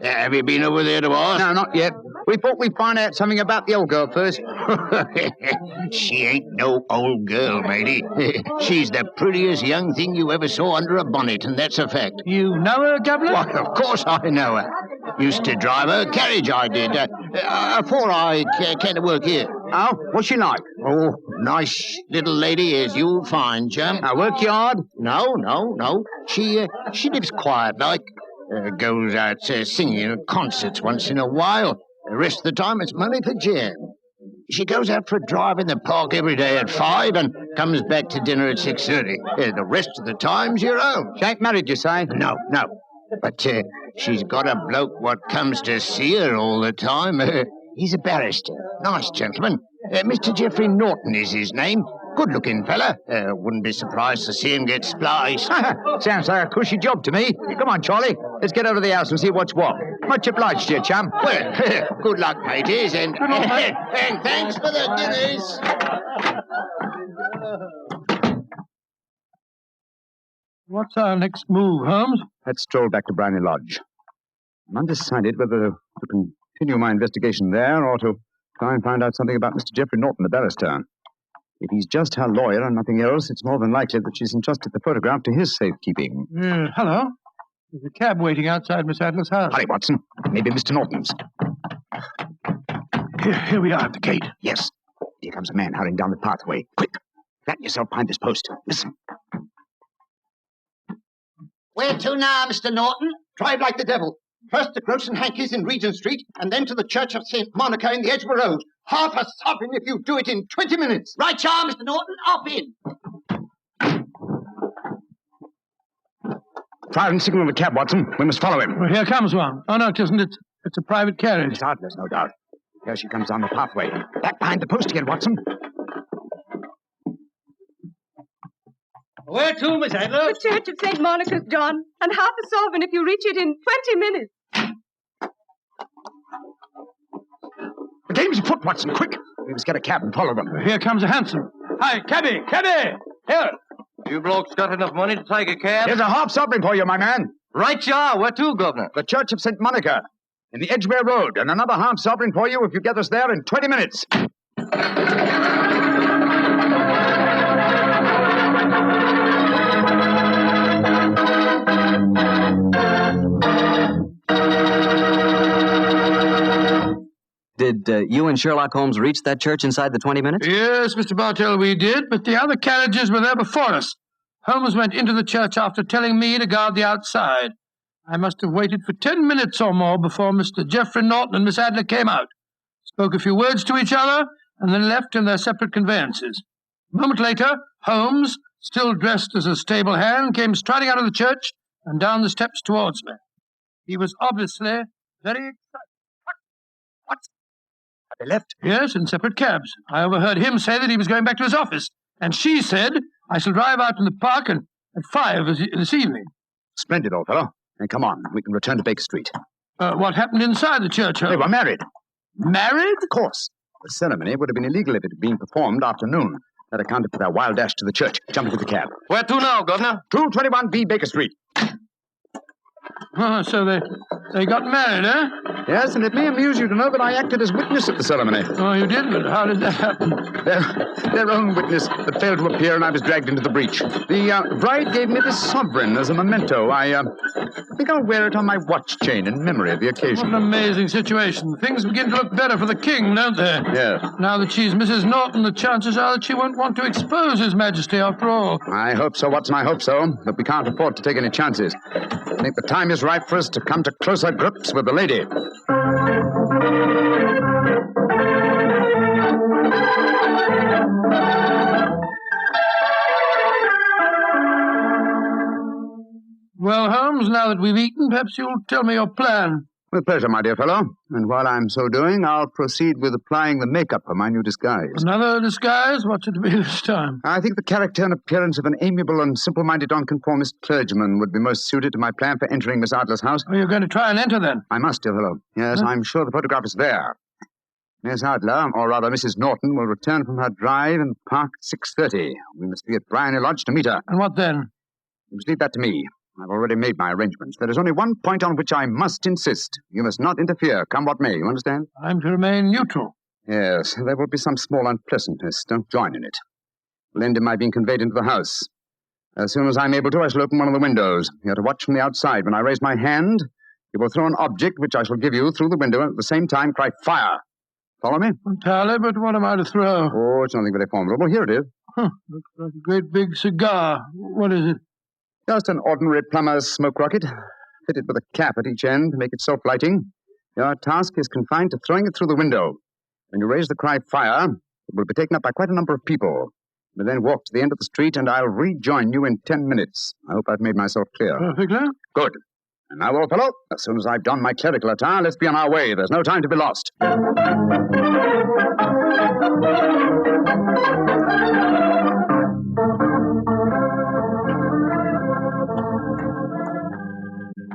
Have you been over there to ask? No, not yet. We thought we'd find out something about the old girl first. She ain't no old girl, matey. She's the prettiest young thing you ever saw under a bonnet, and that's a fact. You know her, Governor? Why, of course I know her. Used to drive her carriage, I did. Before I came to work here. Oh, what's she like? Oh, nice little lady, as you'll find, chum. Work you hard? No. She lives quiet like. Goes out singing at concerts once in a while. The rest of the time it's money for jam. She goes out for a drive in the park every day at 5 and comes back to dinner at 6:30. The rest of the time's your own. She ain't married, you say? No. But she's got a bloke what comes to see her all the time. He's a barrister. Nice gentleman. Mr. Geoffrey Norton is his name. Good-looking fella. Wouldn't be surprised to see him get spliced. Sounds like a cushy job to me. Come on, Charlie. Let's get over to the house and see what's what. Much obliged to you, chum. Well, good luck, mateys, and thanks for the guineas. What's our next move, Holmes? Let's stroll back to Briny Lodge. I'm undecided whether to continue my investigation there or to try and find out something about Mr. Geoffrey Norton, the barrister. If he's just her lawyer and nothing else, it's more than likely that she's entrusted the photograph to his safekeeping. Hello. There's a cab waiting outside Miss Adler's house. Hurry, Watson. Maybe Mr. Norton's. Here we are at the gate. Yes. Here comes a man hurrying down the pathway. Quick. Flatten yourself behind this post. Listen. Where to now, Mr. Norton? Drive like the devil. First to Gross and Hankey's in Regent Street, and then to the Church of St. Monica in the Edgware Road. Half a sovereign if you do it in 20 minutes. Right, Charm, Mr. Norton. Up in. Fire and signal the cab, Watson. We must follow him. Well, here comes one. Oh, no, it isn't. It's a private carriage. Miss Adler's, no doubt. Here she comes down the pathway. Back behind the post again, Watson. Where to, Miss Adler? The Church of St. Monica's, John, and half a sovereign if you reach it in 20 minutes. The game's afoot, Watson. Quick. We must get a cab and follow them. Here comes a hansom. Hi, cabby, cabby! Here. You blokes got enough money to take a cab? Here's a half sovereign for you, my man. Right you are. Where to, Governor? The Church of St. Monica in the Edgware Road, and another half sovereign for you if you get us there in 20 minutes. Did you and Sherlock Holmes reach that church inside the 20 minutes? Yes, Mr. Bartell, we did, but the other carriages were there before us. Holmes went into the church after telling me to guard the outside. I must have waited for 10 minutes or more before Mr. Geoffrey Norton and Miss Adler came out, spoke a few words to each other, and then left in their separate conveyances. A moment later, Holmes, still dressed as a stable hand, came striding out of the church and down the steps towards me. He was obviously very excited. What? Have they left? Yes, in separate cabs. I overheard him say that he was going back to his office, and she said, I shall drive out in the park at 5 this evening. Splendid, old fellow. Then come on, we can return to Baker Street. What happened inside the church, Holmes? They were married. Married? Of course. The ceremony would have been illegal if it had been performed after noon. That accounted for their wild dash to the church. Jump into the cab. Where to now, Governor? 221B Baker Street. Oh, so they got married, eh? Yes, and it may amuse you to know that I acted as witness at the ceremony. Oh, you did? But how did that happen? Their own witness that failed to appear, and I was dragged into the breach. The bride gave me this sovereign as a memento. I think I'll wear it on my watch chain in memory of the occasion. What an amazing situation. Things begin to look better for the king, don't they? Yes. Now that she's Mrs. Norton, the chances are that she won't want to expose His Majesty after all. I hope so, Watson, I hope so. But we can't afford to take any chances. I think the time is right for us to come to closer grips with the lady. Well, Holmes, now that we've eaten, perhaps you'll tell me your plan. With pleasure, my dear fellow. And while I'm so doing, I'll proceed with applying the makeup for my new disguise. Another disguise? What's it to be this time? I think the character and appearance of an amiable and simple-minded nonconformist clergyman would be most suited to my plan for entering Miss Adler's house. Oh, you're going to try and enter, then? I must, dear fellow. Yes, I'm sure the photograph is there. Miss Adler, or rather Mrs. Norton, will return from her drive in the park at 6:30. We must be at Briny Lodge to meet her. And what then? You must leave that to me. I've already made my arrangements. There is only one point on which I must insist. You must not interfere, come what may. You understand? I'm to remain neutral. Yes, there will be some small unpleasantness. Don't join in it. Will end in my being conveyed into the house. As soon as I'm able to, I shall open one of the windows. You're to watch from the outside. When I raise my hand, you will throw an object which I shall give you through the window and at the same time cry, fire. Follow me? Entirely, but what am I to throw? Oh, it's nothing very formidable. Here it is. Looks like a great big cigar. What is it? Just an ordinary plumber's smoke rocket, fitted with a cap at each end to make it self-lighting. Your task is confined to throwing it through the window. When you raise the cry, fire, it will be taken up by quite a number of people. You then walk to the end of the street, and I'll rejoin you in 10 minutes. I hope I've made myself clear. Perfectly. Good. And now, old fellow, as soon as I've donned my clerical attire, let's be on our way. There's no time to be lost.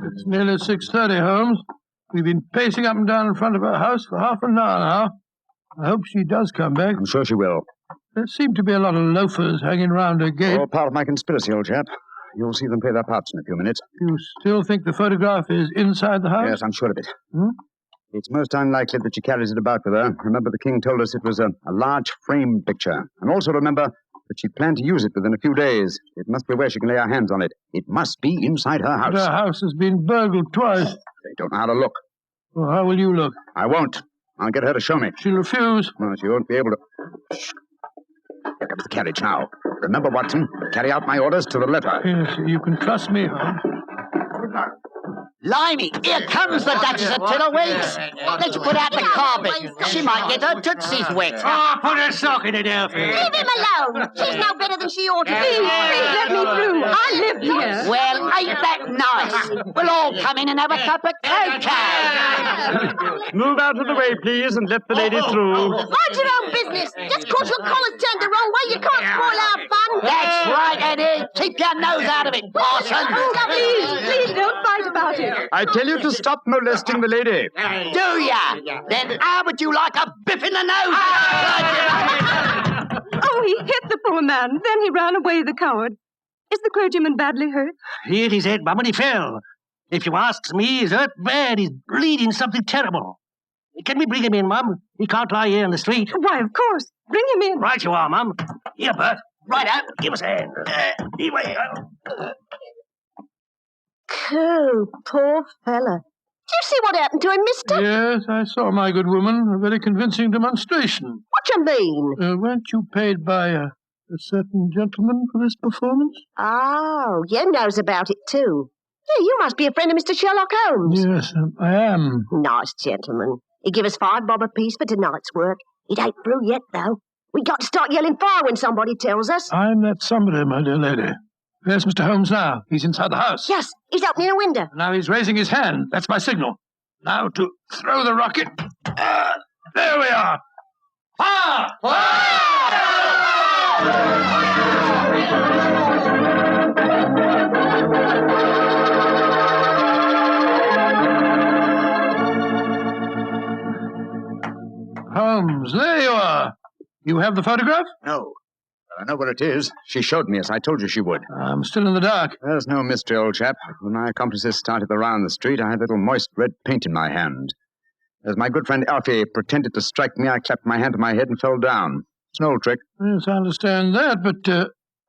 It's nearly 6:30, Holmes. We've been pacing up and down in front of her house for half an hour now. I hope she does come back. I'm sure she will. There seem to be a lot of loafers hanging round her gate. All part of my conspiracy, old chap. You'll see them pay their parts in a few minutes. You still think the photograph is inside the house? Yes, I'm sure of it. Hmm? It's most unlikely that she carries it about with her. Remember, the king told us it was a large frame picture. And also remember that she planned to use it within a few days. It must be where she can lay her hands on it. It must be inside her house. But her house has been burgled twice. They don't know how to look. Well, how will you look? I won't. I'll get her to show me. She'll refuse. No, she won't be able to. Shh. Here comes the carriage now. Remember, Watson, carry out my orders to the letter. Yes, you can trust me, Holmes. Limey, here comes the Duchess of Tiddlewigs. Let's put out the carpet. She might get her tootsies wet. Oh, put a sock in it, Elfie. Leave him alone. She's no better than she ought to be. Please let me through. I live here. Well, ain't that nice? We'll all come in and have a cup of cocoa. Move out of the way, please, and let the lady through. Mind your own business. Just cause your collar's turned the wrong way, you can't spoil our fun. That's right, Eddie. Keep your nose out of it, parson. Please don't fight about it. I tell you to stop molesting the lady. Do ya? Then how would you like a biff in the nose? Oh, he hit the poor man. Then he ran away, the coward. Is the clergyman badly hurt? He hit his head, Mum, and he fell. If you asks me, he's hurt bad. He's bleeding something terrible. Can we bring him in, Mum? He can't lie here in the street. Why, of course. Bring him in. Right you are, Mum. Here, Bert. Right out. Give us a hand. Here we go. Oh, poor fella. Did you see what happened to him, mister? Yes, I saw, my good woman. A very convincing demonstration. What you mean? Weren't you paid by a certain gentleman for this performance? Oh, you knows about it, too. Yeah, you must be a friend of Mr. Sherlock Holmes. Yes, I am. Nice gentleman. He give us $5 apiece for tonight's work. It ain't through yet, though. We got to start yelling fire when somebody tells us. I'm that somebody, my dear lady. There's Mr. Holmes now. He's inside the house. Yes, he's opening a window. Now he's raising his hand. That's my signal. Now to throw the rocket. There we are. Fire! Holmes, there you are. You have the photograph? No. I know where it is. She showed me, as I told you she would. I'm still in the dark. There's no mystery, old chap. When my accomplices started around the street, I had a little moist red paint in my hand. As my good friend Alfie pretended to strike me, I clapped my hand to my head and fell down. It's an old trick. Yes, I understand that, but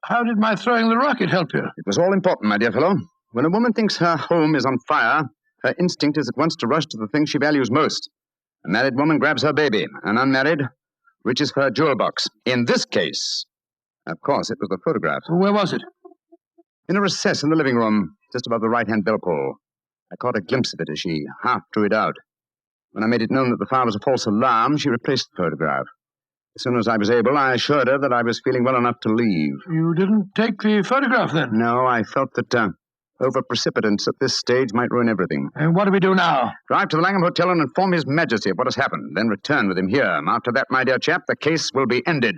how did my throwing the rocket help you? It was all important, my dear fellow. When a woman thinks her home is on fire, her instinct is at once to rush to the thing she values most. A married woman grabs her baby. An unmarried reaches for her jewel box. In this case, of course, it was the photograph. Where was it? In a recess in the living room, just above the right-hand bell pull. I caught a glimpse of it as she half drew it out. When I made it known that the fire was a false alarm, she replaced the photograph. As soon as I was able, I assured her that I was feeling well enough to leave. You didn't take the photograph, then? No, I felt that over-precipitance at this stage might ruin everything. And what do we do now? Drive to the Langham Hotel and inform His Majesty of what has happened, then return with him here. After that, my dear chap, the case will be ended.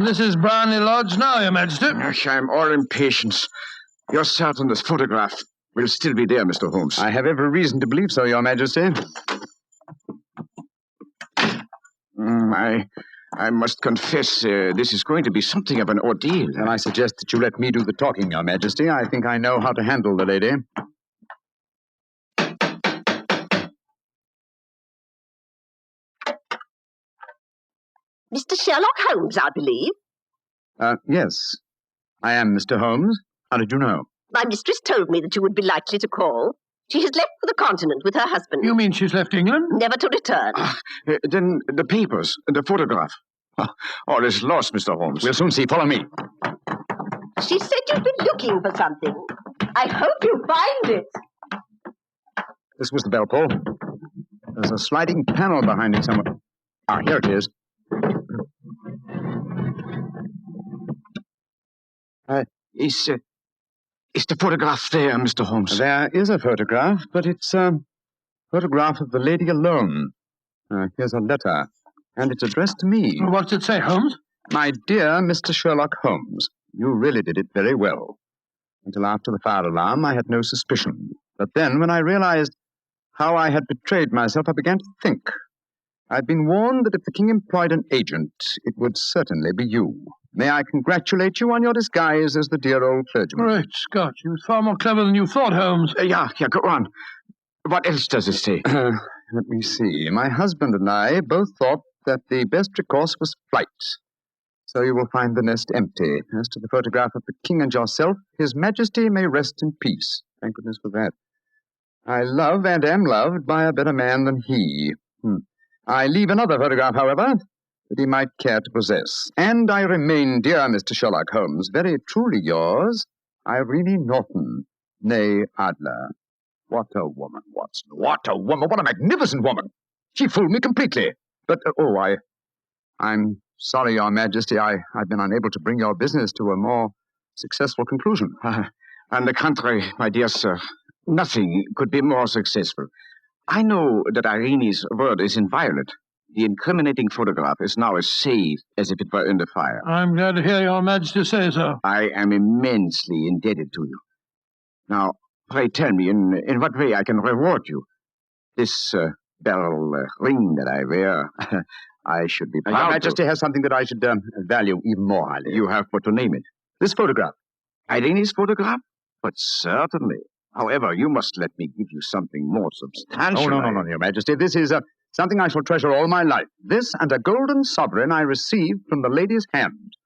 This is Brownlee Lodge now, Your Majesty. I'm all impatience. You're certain this photograph will still be there, Mr. Holmes? I have every reason to believe so, Your Majesty. I must confess, this is going to be something of an ordeal. Then I suggest that you let me do the talking, Your Majesty. I think I know how to handle the lady. Mr. Sherlock Holmes, I believe. Yes. I am Mr. Holmes. How did you know? My mistress told me that you would be likely to call. She has left for the continent with her husband. You mean she's left England? Never to return. Then the papers, the photograph. All is lost, Mr. Holmes. We'll soon see. Follow me. She said you'd been looking for something. I hope you find it. This was the bell, Paul. There's a sliding panel behind it somewhere. Ah, here it is. Is the photograph there, Mr. Holmes? There is a photograph, but it's a photograph of the lady alone. Here's a letter, and it's addressed to me. What's it say, Holmes? My dear Mr. Sherlock Holmes, you really did it very well. Until after the fire alarm, I had no suspicion. But then, when I realized how I had betrayed myself, I began to think. I'd been warned that if the king employed an agent, it would certainly be you. May I congratulate you on your disguise as the dear old clergyman? Great Scott, you was far more clever than you thought, Holmes. Yeah, go on. What else does it say? Let me see. My husband and I both thought that the best recourse was flight. So you will find the nest empty. As to the photograph of the king and yourself, His Majesty may rest in peace. Thank goodness for that. I love and am loved by a better man than he. I leave another photograph, however, that he might care to possess. And I remain, dear Mr. Sherlock Holmes, very truly yours, Irene Norton, née Adler. What a woman, Watson. What a woman. What a magnificent woman. She fooled me completely. But, I'm sorry, Your Majesty, I've been unable to bring your business to a more successful conclusion. On the contrary, my dear sir, nothing could be more successful. I know that Irene's word is inviolate. The incriminating photograph is now as safe as if it were under fire. I'm glad to hear Your Majesty say so. I am immensely indebted to you. Now, pray tell me in what way I can reward you. This beryl ring that I wear, I should be proud Your Majesty has something that I should value even more highly. You have but to name it. This photograph. Irene's photograph? But certainly. However, you must let me give you something more substantial. Oh, no, Your Majesty. This is something I shall treasure all my life. This and a golden sovereign I received from the lady's hand.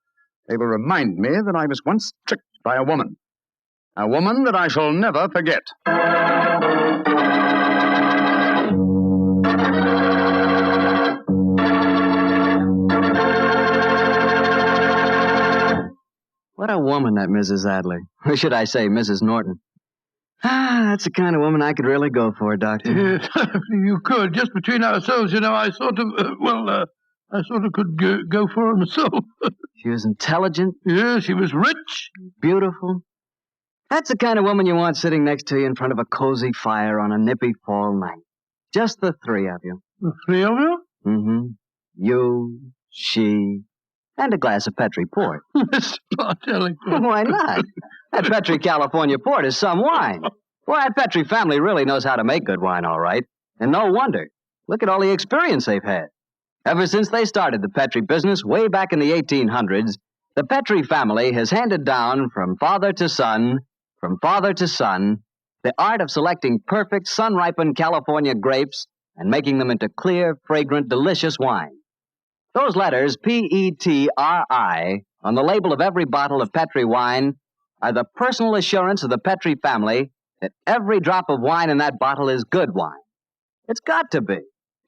They will remind me that I was once tricked by a woman. A woman that I shall never forget. What a woman, that Mrs. Adler. Or should I say, Mrs. Norton. That's the kind of woman I could really go for, Doctor. Yes, you could. Just between ourselves, you know, I sort of could go for her myself. She was intelligent. Yes, she was rich. Beautiful. That's the kind of woman you want sitting next to you in front of a cozy fire on a nippy fall night. Just the three of you. The three of you? Mm-hmm. You, she, and a glass of Petri port. Mr. Bartelli. Why not? That Petri California port is some wine. Why, that Petri family really knows how to make good wine, all right. And no wonder. Look at all the experience they've had. Ever since they started the Petri business way back in the 1800s, the Petri family has handed down from father to son, the art of selecting perfect sun-ripened California grapes and making them into clear, fragrant, delicious wine. Those letters, P-E-T-R-I, on the label of every bottle of Petri wine are the personal assurance of the Petri family that every drop of wine in that bottle is good wine. It's got to be,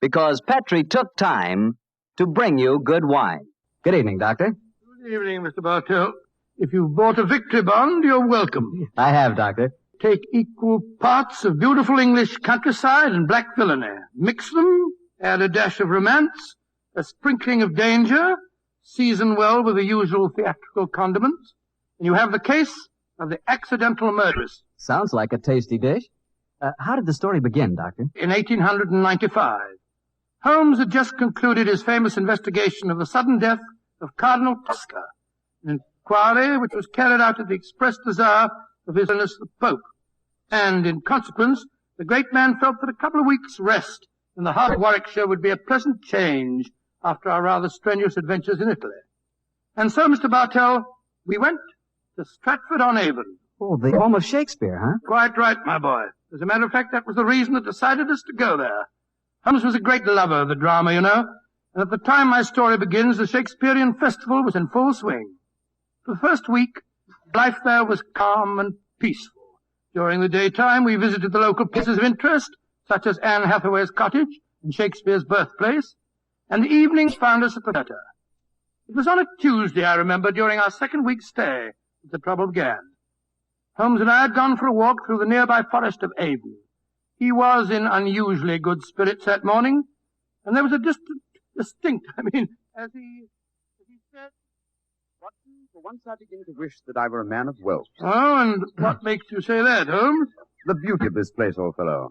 because Petri took time to bring you good wine. Good evening, Doctor. Good evening, Mr. Bartell. If you've bought a victory bond, you're welcome. I have, Doctor. Take equal parts of beautiful English countryside and black villainy. Mix them, add a dash of romance, a sprinkling of danger, season well with the usual theatrical condiments, and you have the case of the accidental murderess. Sounds like a tasty dish. How did the story begin, Doctor? In 1895, Holmes had just concluded his famous investigation of the sudden death of Cardinal Tosca, an inquiry which was carried out at the express desire of His Holiness the Pope. And in consequence, the great man felt that a couple of weeks' rest in the heart of Warwickshire would be a pleasant change after our rather strenuous adventures in Italy. And so, Mr. Bartell, we went to Stratford-on-Avon. Oh, the home of Shakespeare, huh? Quite right, my boy. As a matter of fact, that was the reason that decided us to go there. Holmes was a great lover of the drama, you know, and at the time my story begins, the Shakespearean festival was in full swing. For the first week, life there was calm and peaceful. During the daytime, we visited the local places of interest, such as Anne Hathaway's cottage and Shakespeare's birthplace, and the evenings found us at the theatre. It was on a Tuesday, I remember, during our second week's stay, that the trouble began. Holmes and I had gone for a walk through the nearby forest of Avon. He was in unusually good spirits that morning, and there was a distinct, as he said... Watson, for once I begin to wish that I were a man of wealth. Oh, and what makes you say that, Holmes? The beauty of this place, old fellow.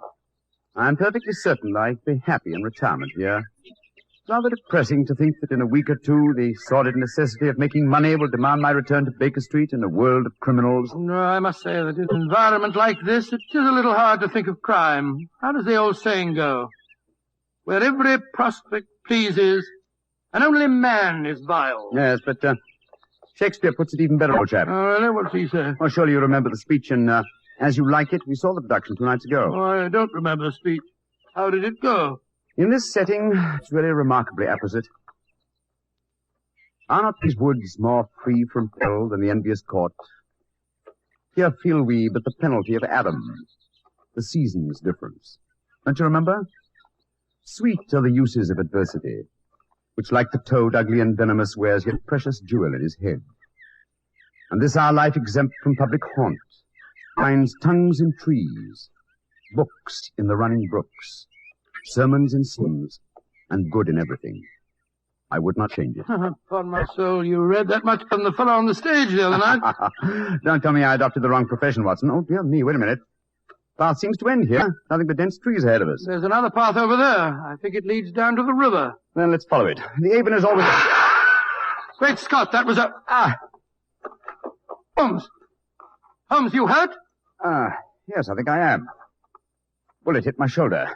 I'm perfectly certain I'd be happy in retirement here. It's rather depressing to think that in a week or two the sordid necessity of making money will demand my return to Baker Street in a world of criminals. No, I must say that in an environment like this, it is a little hard to think of crime. How does the old saying go? Where every prospect pleases, and only man is vile. Yes, but Shakespeare puts it even better, old chap. Oh, really? What's he say? Well, surely you remember the speech in As You Like It. We saw the production 2 nights ago. Oh, I don't remember the speech. How did it go? In this setting, it's really remarkably apposite. Are not these woods more free from peril than the envious court? Here feel we but the penalty of Adam, the season's difference. Don't you remember? Sweet are the uses of adversity, which like the toad, ugly and venomous, wears yet precious jewel in his head. And this our life exempt from public haunt finds tongues in trees, books in the running brooks, sermons in sins, and good in everything. I would not change it. Upon my soul, you read that much from the fellow on the stage the other night. Don't tell me I adopted the wrong profession, Watson. Oh, dear me, wait a minute. Path seems to end here. Nothing but dense trees ahead of us. There's another path over there. I think it leads down to the river. Then let's follow it. The Avon is always... Great Scott, that was a... Holmes! Holmes, you hurt? Yes, I think I am. Bullet hit my shoulder.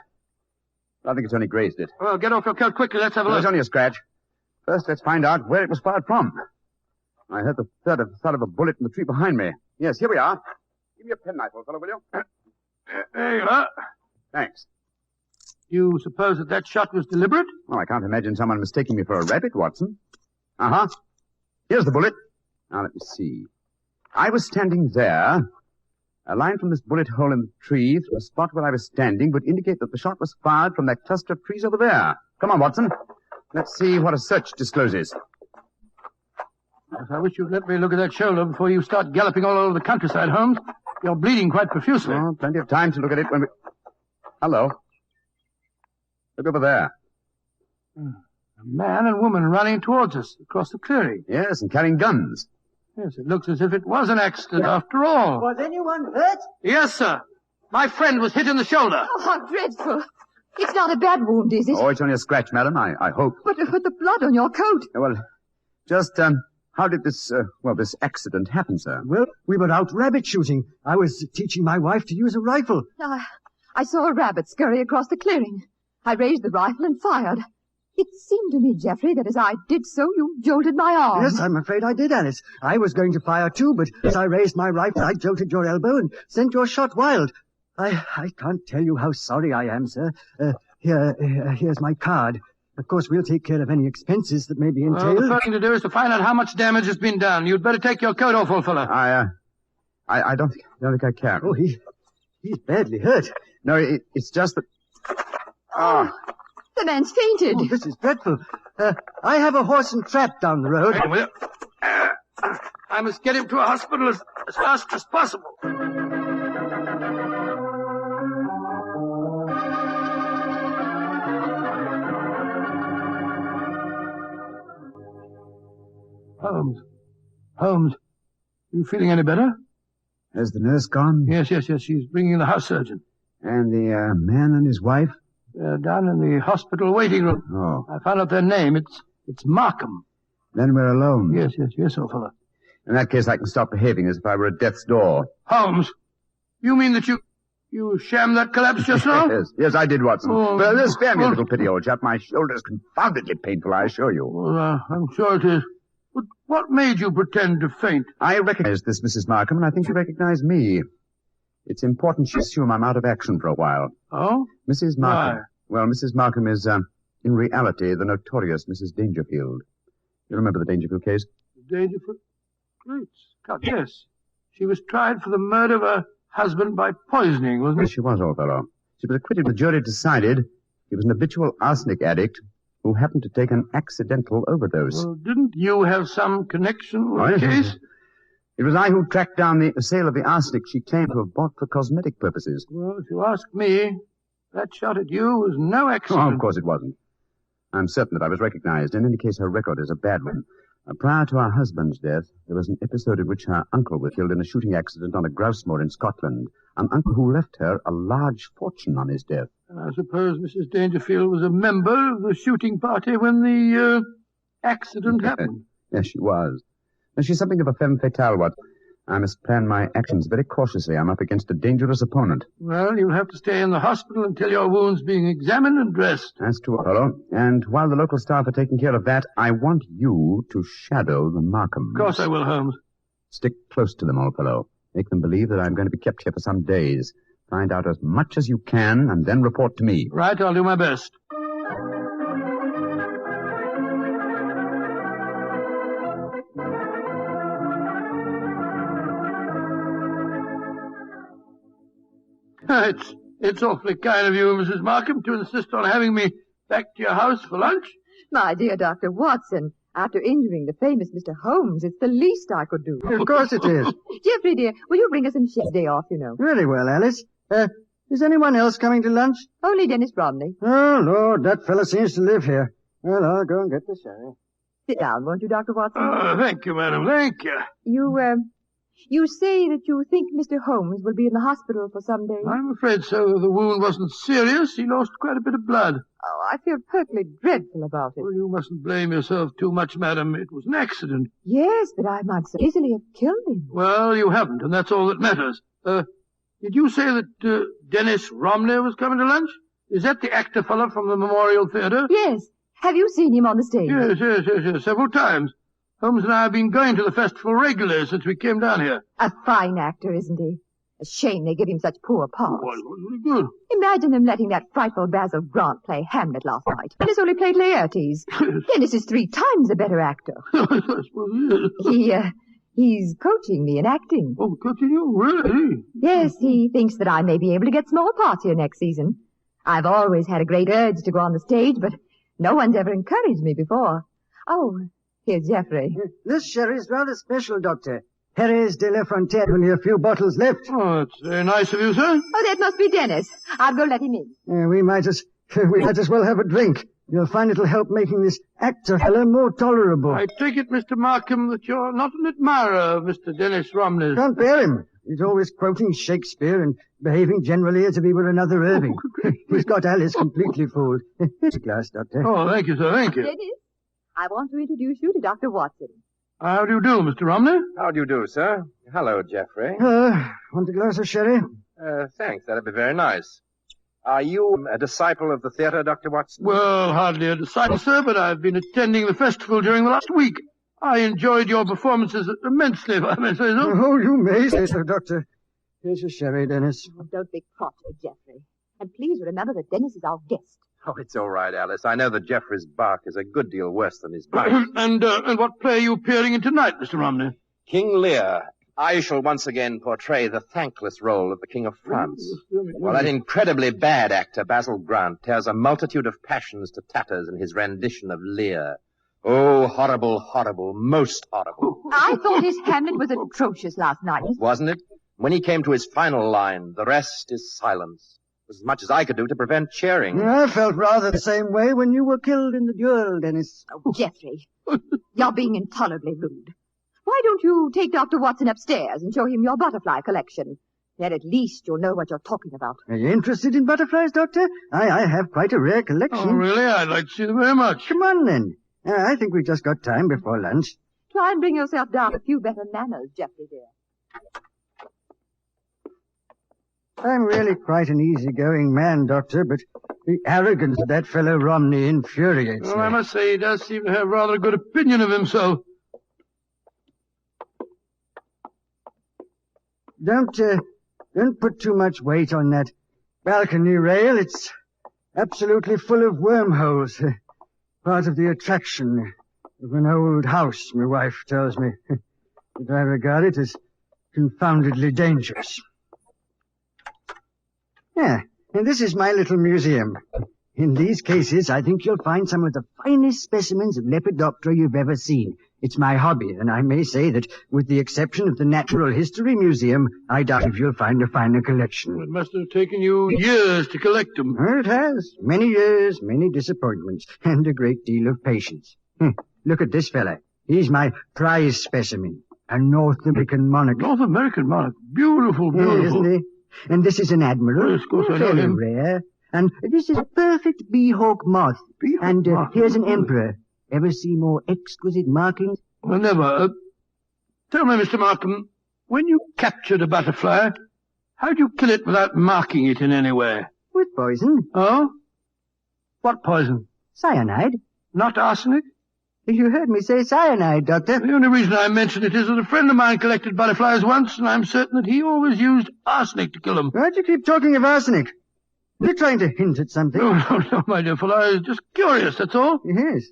I think it's only grazed it. Well, get off your coat quickly. Let's have a No, look. it's only a scratch. First, let's find out where it was fired from. I heard the thud of a bullet in the tree behind me. Yes, here we are. Give me a penknife, old fellow, will you? There you are. Thanks. You suppose that shot was deliberate? Well, I can't imagine someone mistaking me for a rabbit, Watson. Uh-huh. Here's the bullet. Now, let me see. I was standing there. A line from this bullet hole in the tree to a spot where I was standing would indicate that the shot was fired from that cluster of trees over there. Come on, Watson. Let's see what a search discloses. Yes, I wish you'd let me look at that shoulder before you start galloping all over the countryside, Holmes. You're bleeding quite profusely. Oh, plenty of time to look at it when we... Hello. Look over there. A man and woman running towards us across the clearing. Yes, and carrying guns. Yes, it looks as if it was an accident after all. Was anyone hurt? Yes, sir. My friend was hit in the shoulder. Oh, how dreadful. It's not a bad wound, is it? Oh, it's only a scratch, madam, I hope. But the blood on your coat. Well, just, how did this accident happen, sir? Well, we were out rabbit shooting. I was teaching my wife to use a rifle. I saw a rabbit scurry across the clearing. I raised the rifle and fired. It seemed to me, Geoffrey, that as I did so, you jolted my arm. Yes, I'm afraid I did, Alice. I was going to fire too, but as I raised my rifle, I jolted your elbow and sent your shot wild. I can't tell you how sorry I am, sir. Here's my card. Of course, we'll take care of any expenses that may be entailed. Well, the first thing to do is to find out how much damage has been done. You'd better take your coat off, old fellow. I don't think I can. Oh, he's badly hurt. No, it's just that... The man's fainted. Oh, this is dreadful. I have a horse and trap down the road. Wait a minute. I must get him to a hospital as fast as possible. Holmes, are you feeling any better? Has the nurse gone? Yes. She's bringing the house surgeon. And the man and his wife? They're down in the hospital waiting room. Oh. I found out their name. It's Markham. Then we're alone. Yes, old fellow. In that case, I can stop behaving as if I were at death's door. Holmes, you mean that you shammed that collapse just now? Yes, I did, Watson. Oh, well, spare me a little pity, old chap. My shoulder's confoundedly painful, I assure you. Well, I'm sure it is. But what made you pretend to faint? I recognized this Mrs. Markham, and I think she recognized me. It's important she assume I'm out of action for a while. Oh? Mrs. Markham. Why? Well, Mrs. Markham is, in reality, the notorious Mrs. Dangerfield. You remember the Dangerfield case? Dangerfield? Great Scott, yes. She was tried for the murder of her husband by poisoning, wasn't Yes, she? she was, old fellow. She was acquitted. The jury decided he was an habitual arsenic addict who happened to take an accidental overdose. Well, didn't you have some connection with the case? It was I who tracked down the sale of the arsenic she claimed to have bought for cosmetic purposes. Well, if you ask me, that shot at you was no accident. Oh, of course it wasn't. I'm certain that I was recognized. In any case, her record is a bad one. Prior to her husband's death, there was an episode in which her uncle was killed in a shooting accident on a grouse moor in Scotland. An uncle who left her a large fortune on his death. And I suppose Mrs. Dangerfield was a member of the shooting party when the accident happened. Yes, she was. And she's something of a femme fatale, what? I must plan my actions very cautiously. I'm up against a dangerous opponent. Well, you'll have to stay in the hospital until your wound's being examined and dressed. That's true, fellow. And while the local staff are taking care of that, I want you to shadow the Markhams. Of course I will, Holmes. Stick close to them, old fellow. Make them believe that I'm going to be kept here for some days. Find out as much as you can, and then report to me. Right, I'll do my best. It's awfully kind of you, Mrs. Markham, to insist on having me back to your house for lunch. My dear Dr. Watson, after injuring the famous Mr. Holmes, it's the least I could do. Of course it is. Geoffrey, dear, will you bring us some chef's day off, you know? Very well, Alice. Is anyone else coming to lunch? Only Dennis Romney. Oh, Lord, that fellow seems to live here. Well, I'll go and get the sherry. Sit down, won't you, Dr. Watson? Thank you, madam, thank you. You say that you think Mr. Holmes will be in the hospital for some days? I'm afraid so. The wound wasn't serious. He lost quite a bit of blood. Oh, I feel perfectly dreadful about it. Well, you mustn't blame yourself too much, madam. It was an accident. Yes, but I might so easily have killed him. Well, you haven't, and that's all that matters. Did you say that Dennis Romney was coming to lunch? Is that the actor fellow from the Memorial Theatre? Yes. Have you seen him on the stage? Yes, several times. Holmes and I have been going to the festival regularly since we came down here. A fine actor, isn't he? A shame they give him such poor parts. Well, it was really good. Imagine them letting that frightful Basil Grant play Hamlet last night. Dennis only played Laertes. Dennis is 3 times a better actor. I suppose he is. He's coaching me in acting. Oh, coaching you? Really? Yes, he thinks that I may be able to get small parts here next season. I've always had a great urge to go on the stage, but no one's ever encouraged me before. Oh, here's Geoffrey. This sherry's rather special, Doctor. Perez de la Frontiere, only a few bottles left. Oh, that's very nice of you, sir. Oh, that must be Dennis. I'll go let him in. We might as well have a drink. You'll find it'll help making this actor fellow more tolerable. I take it, Mr. Markham, that you're not an admirer of Mr. Dennis Romney. Can't bear him. He's always quoting Shakespeare and behaving generally as if he were another Irving. He's got Alice completely fooled. Here's a glass, Doctor. Oh, thank you, sir, thank you. Dennis, I want to introduce you to Dr. Watson. How do you do, Mr. Romney? How do you do, sir? Hello, Geoffrey. Want a glass of sherry? Thanks, that'd be very nice. Are you a disciple of the theatre, Dr. Watson? Well, hardly a disciple, sir, but I've been attending the festival during the last week. I enjoyed your performances immensely, if I may say so. Oh, you may say so, Doctor. Here's your sherry, Dennis. Oh, don't be cross with Geoffrey. And please remember that Dennis is our guest. Oh, it's all right, Alice. I know that Geoffrey's bark is a good deal worse than his bite. And what play are you appearing in tonight, Mr. Romney? King Lear. I shall once again portray the thankless role of the King of France. Well, that incredibly bad actor, Basil Grant, tears a multitude of passions to tatters in his rendition of Lear. Oh, horrible, horrible, most horrible. I thought his Hamlet was atrocious last night. Wasn't it? When he came to his final line, the rest is silence. It was as much as I could do to prevent cheering. I felt rather the same way when you were killed in the duel, Dennis. Oh, Geoffrey, you're being intolerably rude. Why don't you take Dr. Watson upstairs and show him your butterfly collection? Then at least you'll know what you're talking about. Are you interested in butterflies, Doctor? I have quite a rare collection. Oh, really? I'd like to see them very much. Come on, then. I think we've just got time before lunch. Try and bring yourself down a few better manners, Geoffrey, dear. I'm really quite an easygoing man, Doctor, but the arrogance of that fellow Romney infuriates me. Well, I must say he does seem to have rather a good opinion of himself. Don't put too much weight on that balcony rail. It's absolutely full of wormholes. Part of the attraction of an old house, my wife tells me. But I regard it as confoundedly dangerous. And this is my little museum. In these cases, I think you'll find some of the finest specimens of Lepidoptera you've ever seen. It's my hobby, and I may say that, with the exception of the Natural History Museum, I doubt if you'll find a finer collection. It must have taken you years to collect them. It has. Many years, many disappointments, and a great deal of patience. Look at this fella. He's my prize specimen, a North American monarch. North American monarch? Beautiful, beautiful. Yeah, isn't he? And this is an admiral. Yes, of course I know fairly him. rare. And this is a perfect bee-hawk moth. Bee-hawk moth. Here's an emperor. Ever see more exquisite markings? Well, never. Tell me, Mr. Markham, when you captured a butterfly, how'd you kill it without marking it in any way? With poison. Oh? What poison? Cyanide. Not arsenic? You heard me say cyanide, Doctor. The only reason I mention it is that a friend of mine collected butterflies once, and I'm certain that he always used arsenic to kill them. Why'd you keep talking of arsenic? You're trying to hint at something. No, my dear fellow. I was just curious, that's all. Yes.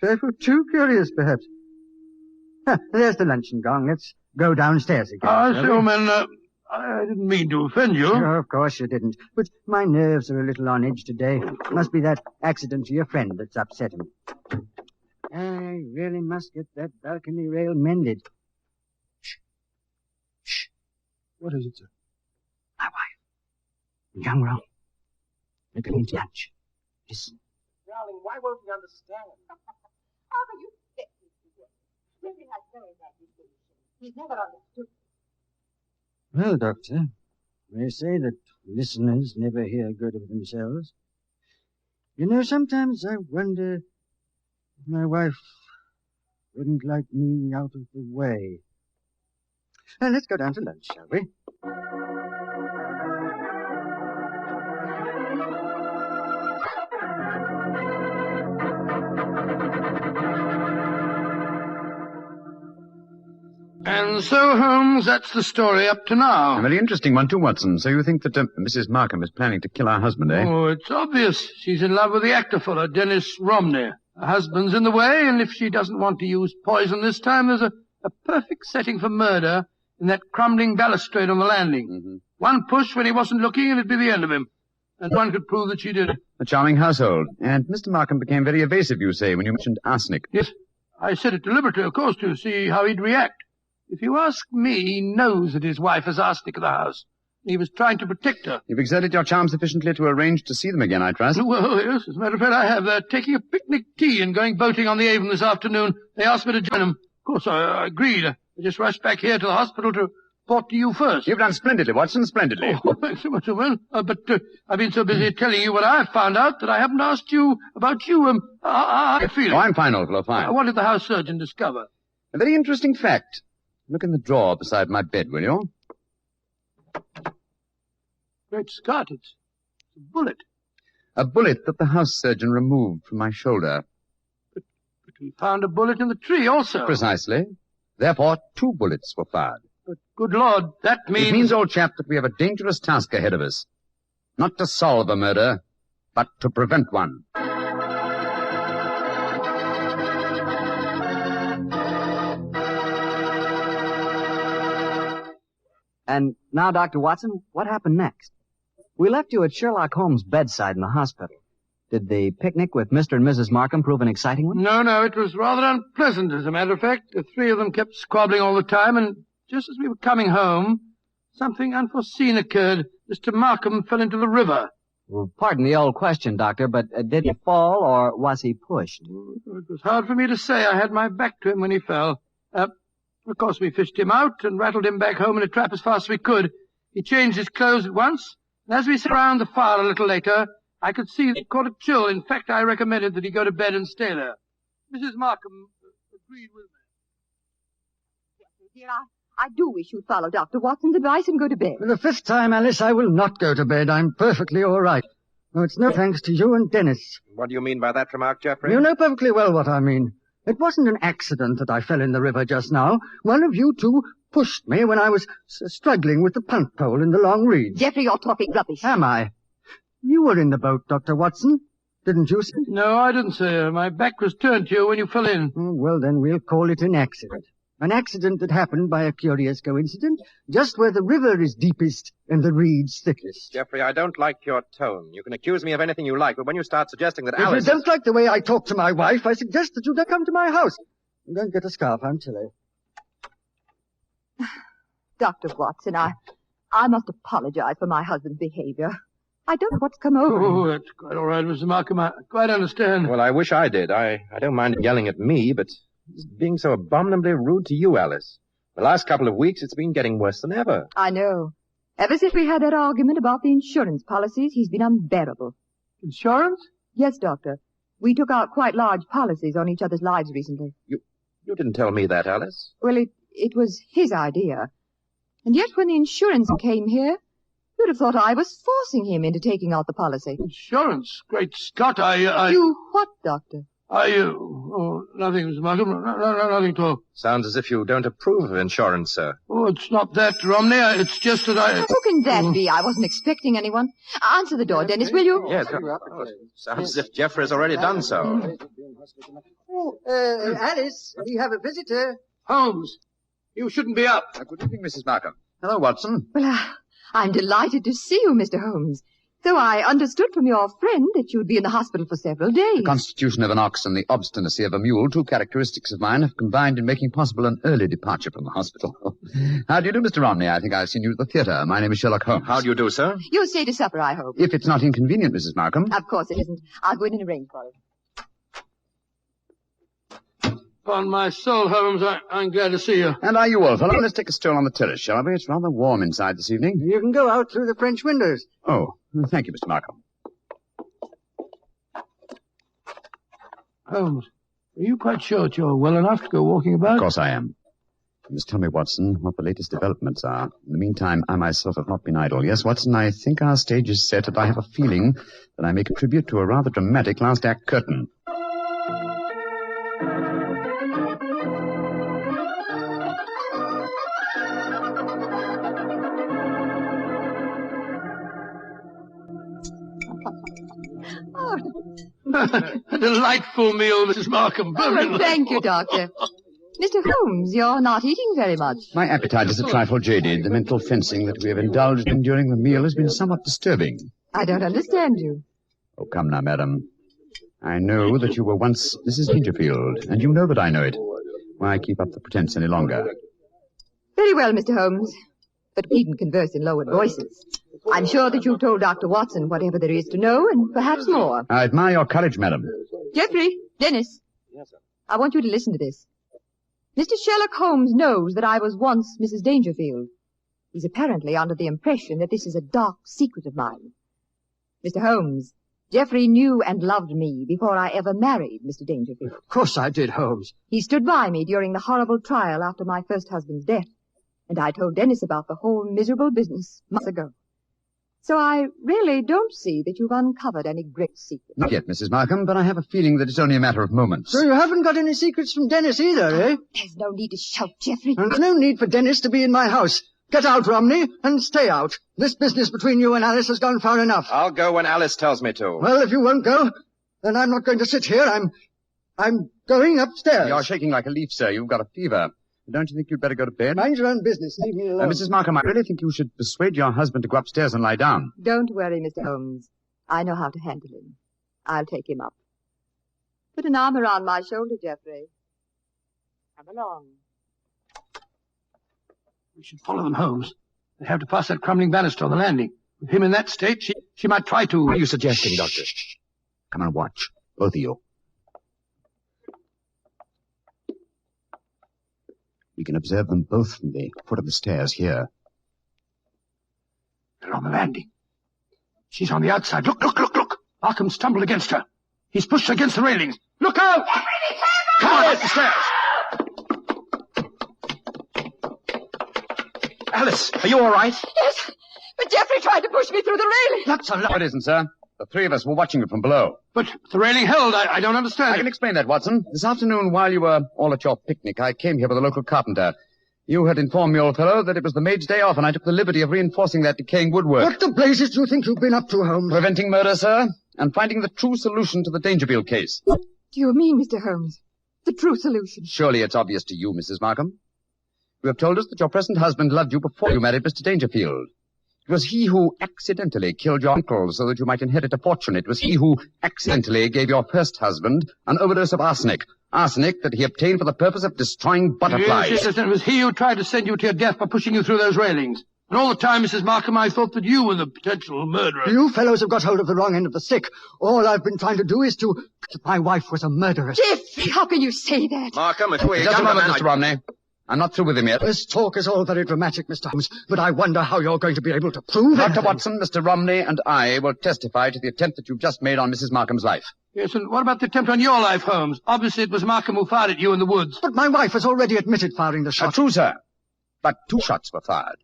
Trifle too curious, perhaps. There's the luncheon gong. Let's go downstairs again. I see, old man. I didn't mean to offend you. Sure, of course you didn't. But my nerves are a little on edge today. Must be that accident to your friend that's upset him. I really must get that balcony rail mended. Shh. What is it, sir? My wife. Young Rowling. Look at me lunch. Listen. Darling, why won't he understand? Arthur, you think Jeffrey has very bad disposition. He's never understood. Well, Doctor, they say that listeners never hear good of themselves. You know, sometimes I wonder if my wife wouldn't like me out of the way. Well, let's go down to lunch, shall we? And so, Holmes, that's the story up to now. A very interesting one, too, Watson. So you think that Mrs. Markham is planning to kill her husband, eh? Oh, it's obvious. She's in love with the actor fellow, Dennis Romney. Her husband's in the way, and if she doesn't want to use poison this time, there's a perfect setting for murder in that crumbling balustrade on the landing. Mm-hmm. One push when he wasn't looking, and it'd be the end of him. And one could prove that she did it. A charming household. And Mr. Markham became very evasive, you say, when you mentioned arsenic. Yes, I said it deliberately, of course, to see how he'd react. If you ask me, he knows that his wife has arsenic in the house. He was trying to protect her. You've exerted your charm sufficiently to arrange to see them again, I trust. Well, yes, as a matter of fact, I have. They're taking a picnic tea and going boating on the Avon this afternoon. They asked me to join them. Of course, I agreed. I just rushed back here to the hospital to report to you first. You've done splendidly, Watson, splendidly. Oh, thanks so much, Owen. But I've been so busy telling you what I've found out that I haven't asked you about you. How are you feeling? Oh, I'm fine, old fellow, fine. What did the house surgeon discover? A very interesting fact. Look in the drawer beside my bed, will you? Great Scott, it's a bullet. A bullet that the house surgeon removed from my shoulder. But we found a bullet in the tree also. Precisely. Therefore, 2 bullets were fired. But good Lord, that means... It means, old chap, that we have a dangerous task ahead of us. Not to solve a murder, but to prevent one. And now, Dr. Watson, what happened next? We left you at Sherlock Holmes' bedside in the hospital. Did the picnic with Mr. and Mrs. Markham prove an exciting one? No, it was rather unpleasant, as a matter of fact. The 3 of them kept squabbling all the time, and just as we were coming home, something unforeseen occurred. Mr. Markham fell into the river. Well, pardon the old question, Doctor, but did he fall or was he pushed? It was hard for me to say. I had my back to him when he fell. Of course, we fished him out and rattled him back home in a trap as fast as we could. He changed his clothes at once, and as we sat around the fire a little later, I could see that he caught a chill. In fact, I recommended that he go to bed and stay there. Mrs. Markham agreed with me. Dear, I do wish you'd follow Dr. Watson's advice and go to bed. For the 5th time, Alice, I will not go to bed. I'm perfectly all right. No, it's no thanks to you and Dennis. What do you mean by that remark, Geoffrey? You know perfectly well what I mean. It wasn't an accident that I fell in the river just now. One of you 2 pushed me when I was struggling with the punt pole in the long reeds. Geoffrey, you're talking rubbish. Am I? You were in the boat, Dr. Watson, didn't you, sir? No, I didn't, sir. My back was turned to you when you fell in. Oh, well, then we'll call it an accident. An accident that happened by a curious coincidence, just where the river is deepest and the reeds thickest. Geoffrey, I don't like your tone. You can accuse me of anything you like, but when you start suggesting that If Alice... you don't like the way I talk to my wife, I suggest that you don't come to my house. Go and get a scarf. I'm chilly. Dr. Watson, I must apologize for my husband's behavior. I don't know what's come over him. Oh, that's quite all right, Mrs. Markham. I quite understand. Well, I wish I did. I don't mind yelling at me, but he's being so abominably rude to you, Alice. The last couple of weeks, it's been getting worse than ever. I know. Ever since we had that argument about the insurance policies, he's been unbearable. Insurance? Yes, Doctor. We took out quite large policies on each other's lives recently. You didn't tell me that, Alice. Well, it was his idea. And yet when the insurance came here, you'd have thought I was forcing him into taking out the policy. Insurance? Great Scott, You what, Doctor? Nothing, Mrs. Markham. Nothing at all. Sounds as if you don't approve of insurance, sir. Oh, it's not that, Romney. It's just that I... Who can that be? I wasn't expecting anyone. Answer the door, Dennis, will you? Yes. Sounds as if Geoffrey has already done so. Alice, we have a visitor. Holmes, you shouldn't be up. Good evening, Mrs. Markham. Hello, Watson. Well, I'm delighted to see you, Mr. Holmes. Though I understood from your friend that you'd be in the hospital for several days. The constitution of an ox and the obstinacy of a mule, two characteristics of mine, have combined in making possible an early departure from the hospital. How do you do, Mr. Romney? I think I've seen you at the theatre. My name is Sherlock Holmes. How do you do, sir? You'll stay to supper, I hope. If it's not inconvenient, Mrs. Markham. Of course it isn't. I'll go in and arrange for it. Upon my soul, Holmes, I'm glad to see you. And are you, old fellow? Let's take a stroll on the terrace, shall we? It's rather warm inside this evening. You can go out through the French windows. Oh, thank you, Mr. Markham. Holmes, are you quite sure that you're well enough to go walking about? Of course I am. You must tell me, Watson, what the latest developments are. In the meantime, I myself have not been idle. Yes, Watson, I think our stage is set, and I have a feeling that I may contribute to a rather dramatic last act curtain. A delightful meal, Mrs. Markham. Oh, thank you, Doctor. Mr. Holmes, you're not eating very much. My appetite is a trifle jaded. The mental fencing that we have indulged in during the meal has been somewhat disturbing. I don't understand you. Oh, come now, madam. I know that you were once Mrs. Dangerfield, and you know that I know it. Why keep up the pretense any longer? Very well, Mr. Holmes. But we needn't converse in lowered voices. I'm sure that you've told Dr. Watson whatever there is to know, and perhaps more. I admire your courage, madam. Geoffrey, Dennis. Yes, sir. I want you to listen to this. Mr. Sherlock Holmes knows that I was once Mrs. Dangerfield. He's apparently under the impression that this is a dark secret of mine. Mr. Holmes, Geoffrey knew and loved me before I ever married Mr. Dangerfield. Of course I did, Holmes. He stood by me during the horrible trial after my first husband's death, and I told Dennis about the whole miserable business months ago. So I really don't see that you've uncovered any great secret. Not yet, Mrs. Markham, but I have a feeling that it's only a matter of moments. So you haven't got any secrets from Dennis either, eh? There's no need to shout, Geoffrey. And there's no need for Dennis to be in my house. Get out, Romney, and stay out. This business between you and Alice has gone far enough. I'll go when Alice tells me to. Well, if you won't go, then I'm not going to sit here. I'm going upstairs. You're shaking like a leaf, sir. You've got a fever. Don't you think you'd better go to bed? Mind your own business. Leave me alone. Mrs. Markham, I really think you should persuade your husband to go upstairs and lie down. Don't worry, Mr. Holmes. I know how to handle him. I'll take him up. Put an arm around my shoulder, Geoffrey. Come along. We should follow them, Holmes. They have to pass that crumbling banister on the landing. With him in that state, she might try to... What are you suggesting, Doctor? Come on, watch. Both of you. We can observe them both from the foot of the stairs here. They're on the landing. She's on the outside. Look. Markham stumbled against her. He's pushed her against the railings. Look out! Come on, up the stairs! Alice, are you all right? Yes, but Geoffrey tried to push me through the railing. That's a lot. No, it isn't, sir. The three of us were watching you from below. But the railing held. I don't understand. I can explain that, Watson. This afternoon, while you were all at your picnic, I came here with a local carpenter. You had informed me, old fellow, that it was the maid's day off, and I took the liberty of reinforcing that decaying woodwork. What the blazes do you think you've been up to, Holmes? Preventing murder, sir, and finding the true solution to the Dangerfield case. What do you mean, Mr. Holmes? The true solution? Surely it's obvious to you, Mrs. Markham. You have told us that your present husband loved you before you married Mr. Dangerfield. It was he who accidentally killed your uncle so that you might inherit a fortune. It was he who accidentally gave your first husband an overdose of arsenic. Arsenic that he obtained for the purpose of destroying butterflies. Yes, and it was he who tried to send you to your death by pushing you through those railings. And all the time, Mrs. Markham, I thought that you were the potential murderer. You fellows have got hold of the wrong end of the stick. All I've been trying to do is to... My wife was a murderess. Geoffrey, how can you say that? Markham, it's we. Just a moment, Mr. Romney. I'm not through with him yet. This talk is all very dramatic, Mr. Holmes, but I wonder how you're going to be able to prove Dr. anything. Watson, Mr. Romney, and I will testify to the attempt that you've just made on Mrs. Markham's life. Yes, and what about the attempt on your life, Holmes? Obviously, it was Markham who fired at you in the woods. But my wife has already admitted firing the shot. True, sir. But 2 shots were fired.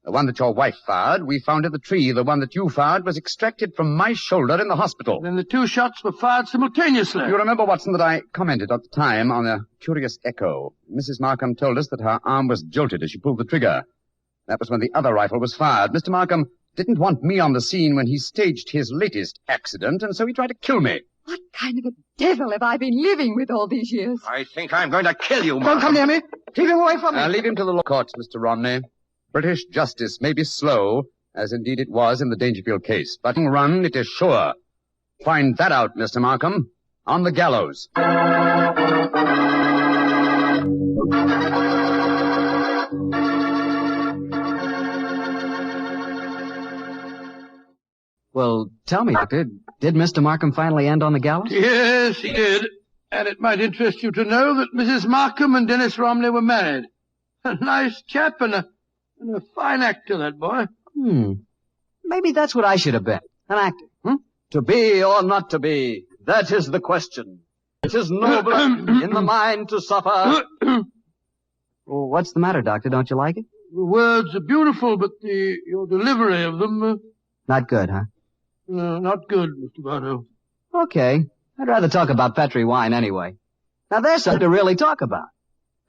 The one that your wife fired, we found in the tree. The one that you fired was extracted from my shoulder in the hospital. Then the 2 shots were fired simultaneously. You remember, Watson, that I commented at the time on a curious echo. Mrs. Markham told us that her arm was jolted as she pulled the trigger. That was when the other rifle was fired. Mr. Markham didn't want me on the scene when he staged his latest accident, and so he tried to kill me. What kind of a devil have I been living with all these years? I think I'm going to kill you, Markham. Don't come near me. Keep him away from me. Leave him to the law courts, Mr. Romney. British justice may be slow, as indeed it was in the Dangerfield case, but in the run it is sure. Find that out, Mr. Markham, on the gallows. Well, tell me, Doctor, did Mr. Markham finally end on the gallows? Yes, he did. And it might interest you to know that Mrs. Markham and Dennis Romney were married. A nice chap and a fine actor, that boy. Maybe that's what I should have been. An actor. To be or not to be, that is the question. It is noble in the mind to suffer. Well, what's the matter, Doctor? Don't you like it? The words are beautiful, but your delivery of them... Not good, huh? Not good, Mr. Bardo. Okay. I'd rather talk about Petri wine anyway. Now, there's something to really talk about.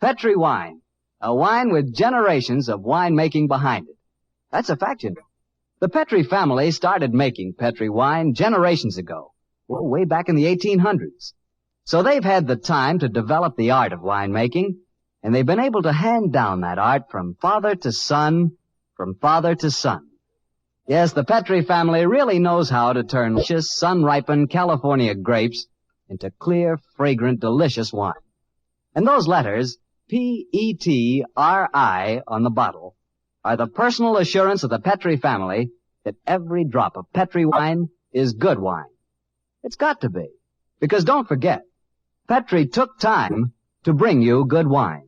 Petri wine. A wine with generations of winemaking behind it. That's a fact, you know. The Petri family started making Petri wine generations ago. Well, way back in the 1800s. So they've had the time to develop the art of winemaking, and they've been able to hand down that art from father to son, from father to son. Yes, the Petri family really knows how to turn luscious, sun-ripened California grapes into clear, fragrant, delicious wine. And those letters, P-E-T-R-I, on the bottle, are the personal assurance of the Petri family that every drop of Petri wine is good wine. It's got to be. Because don't forget, Petri took time to bring you good wine.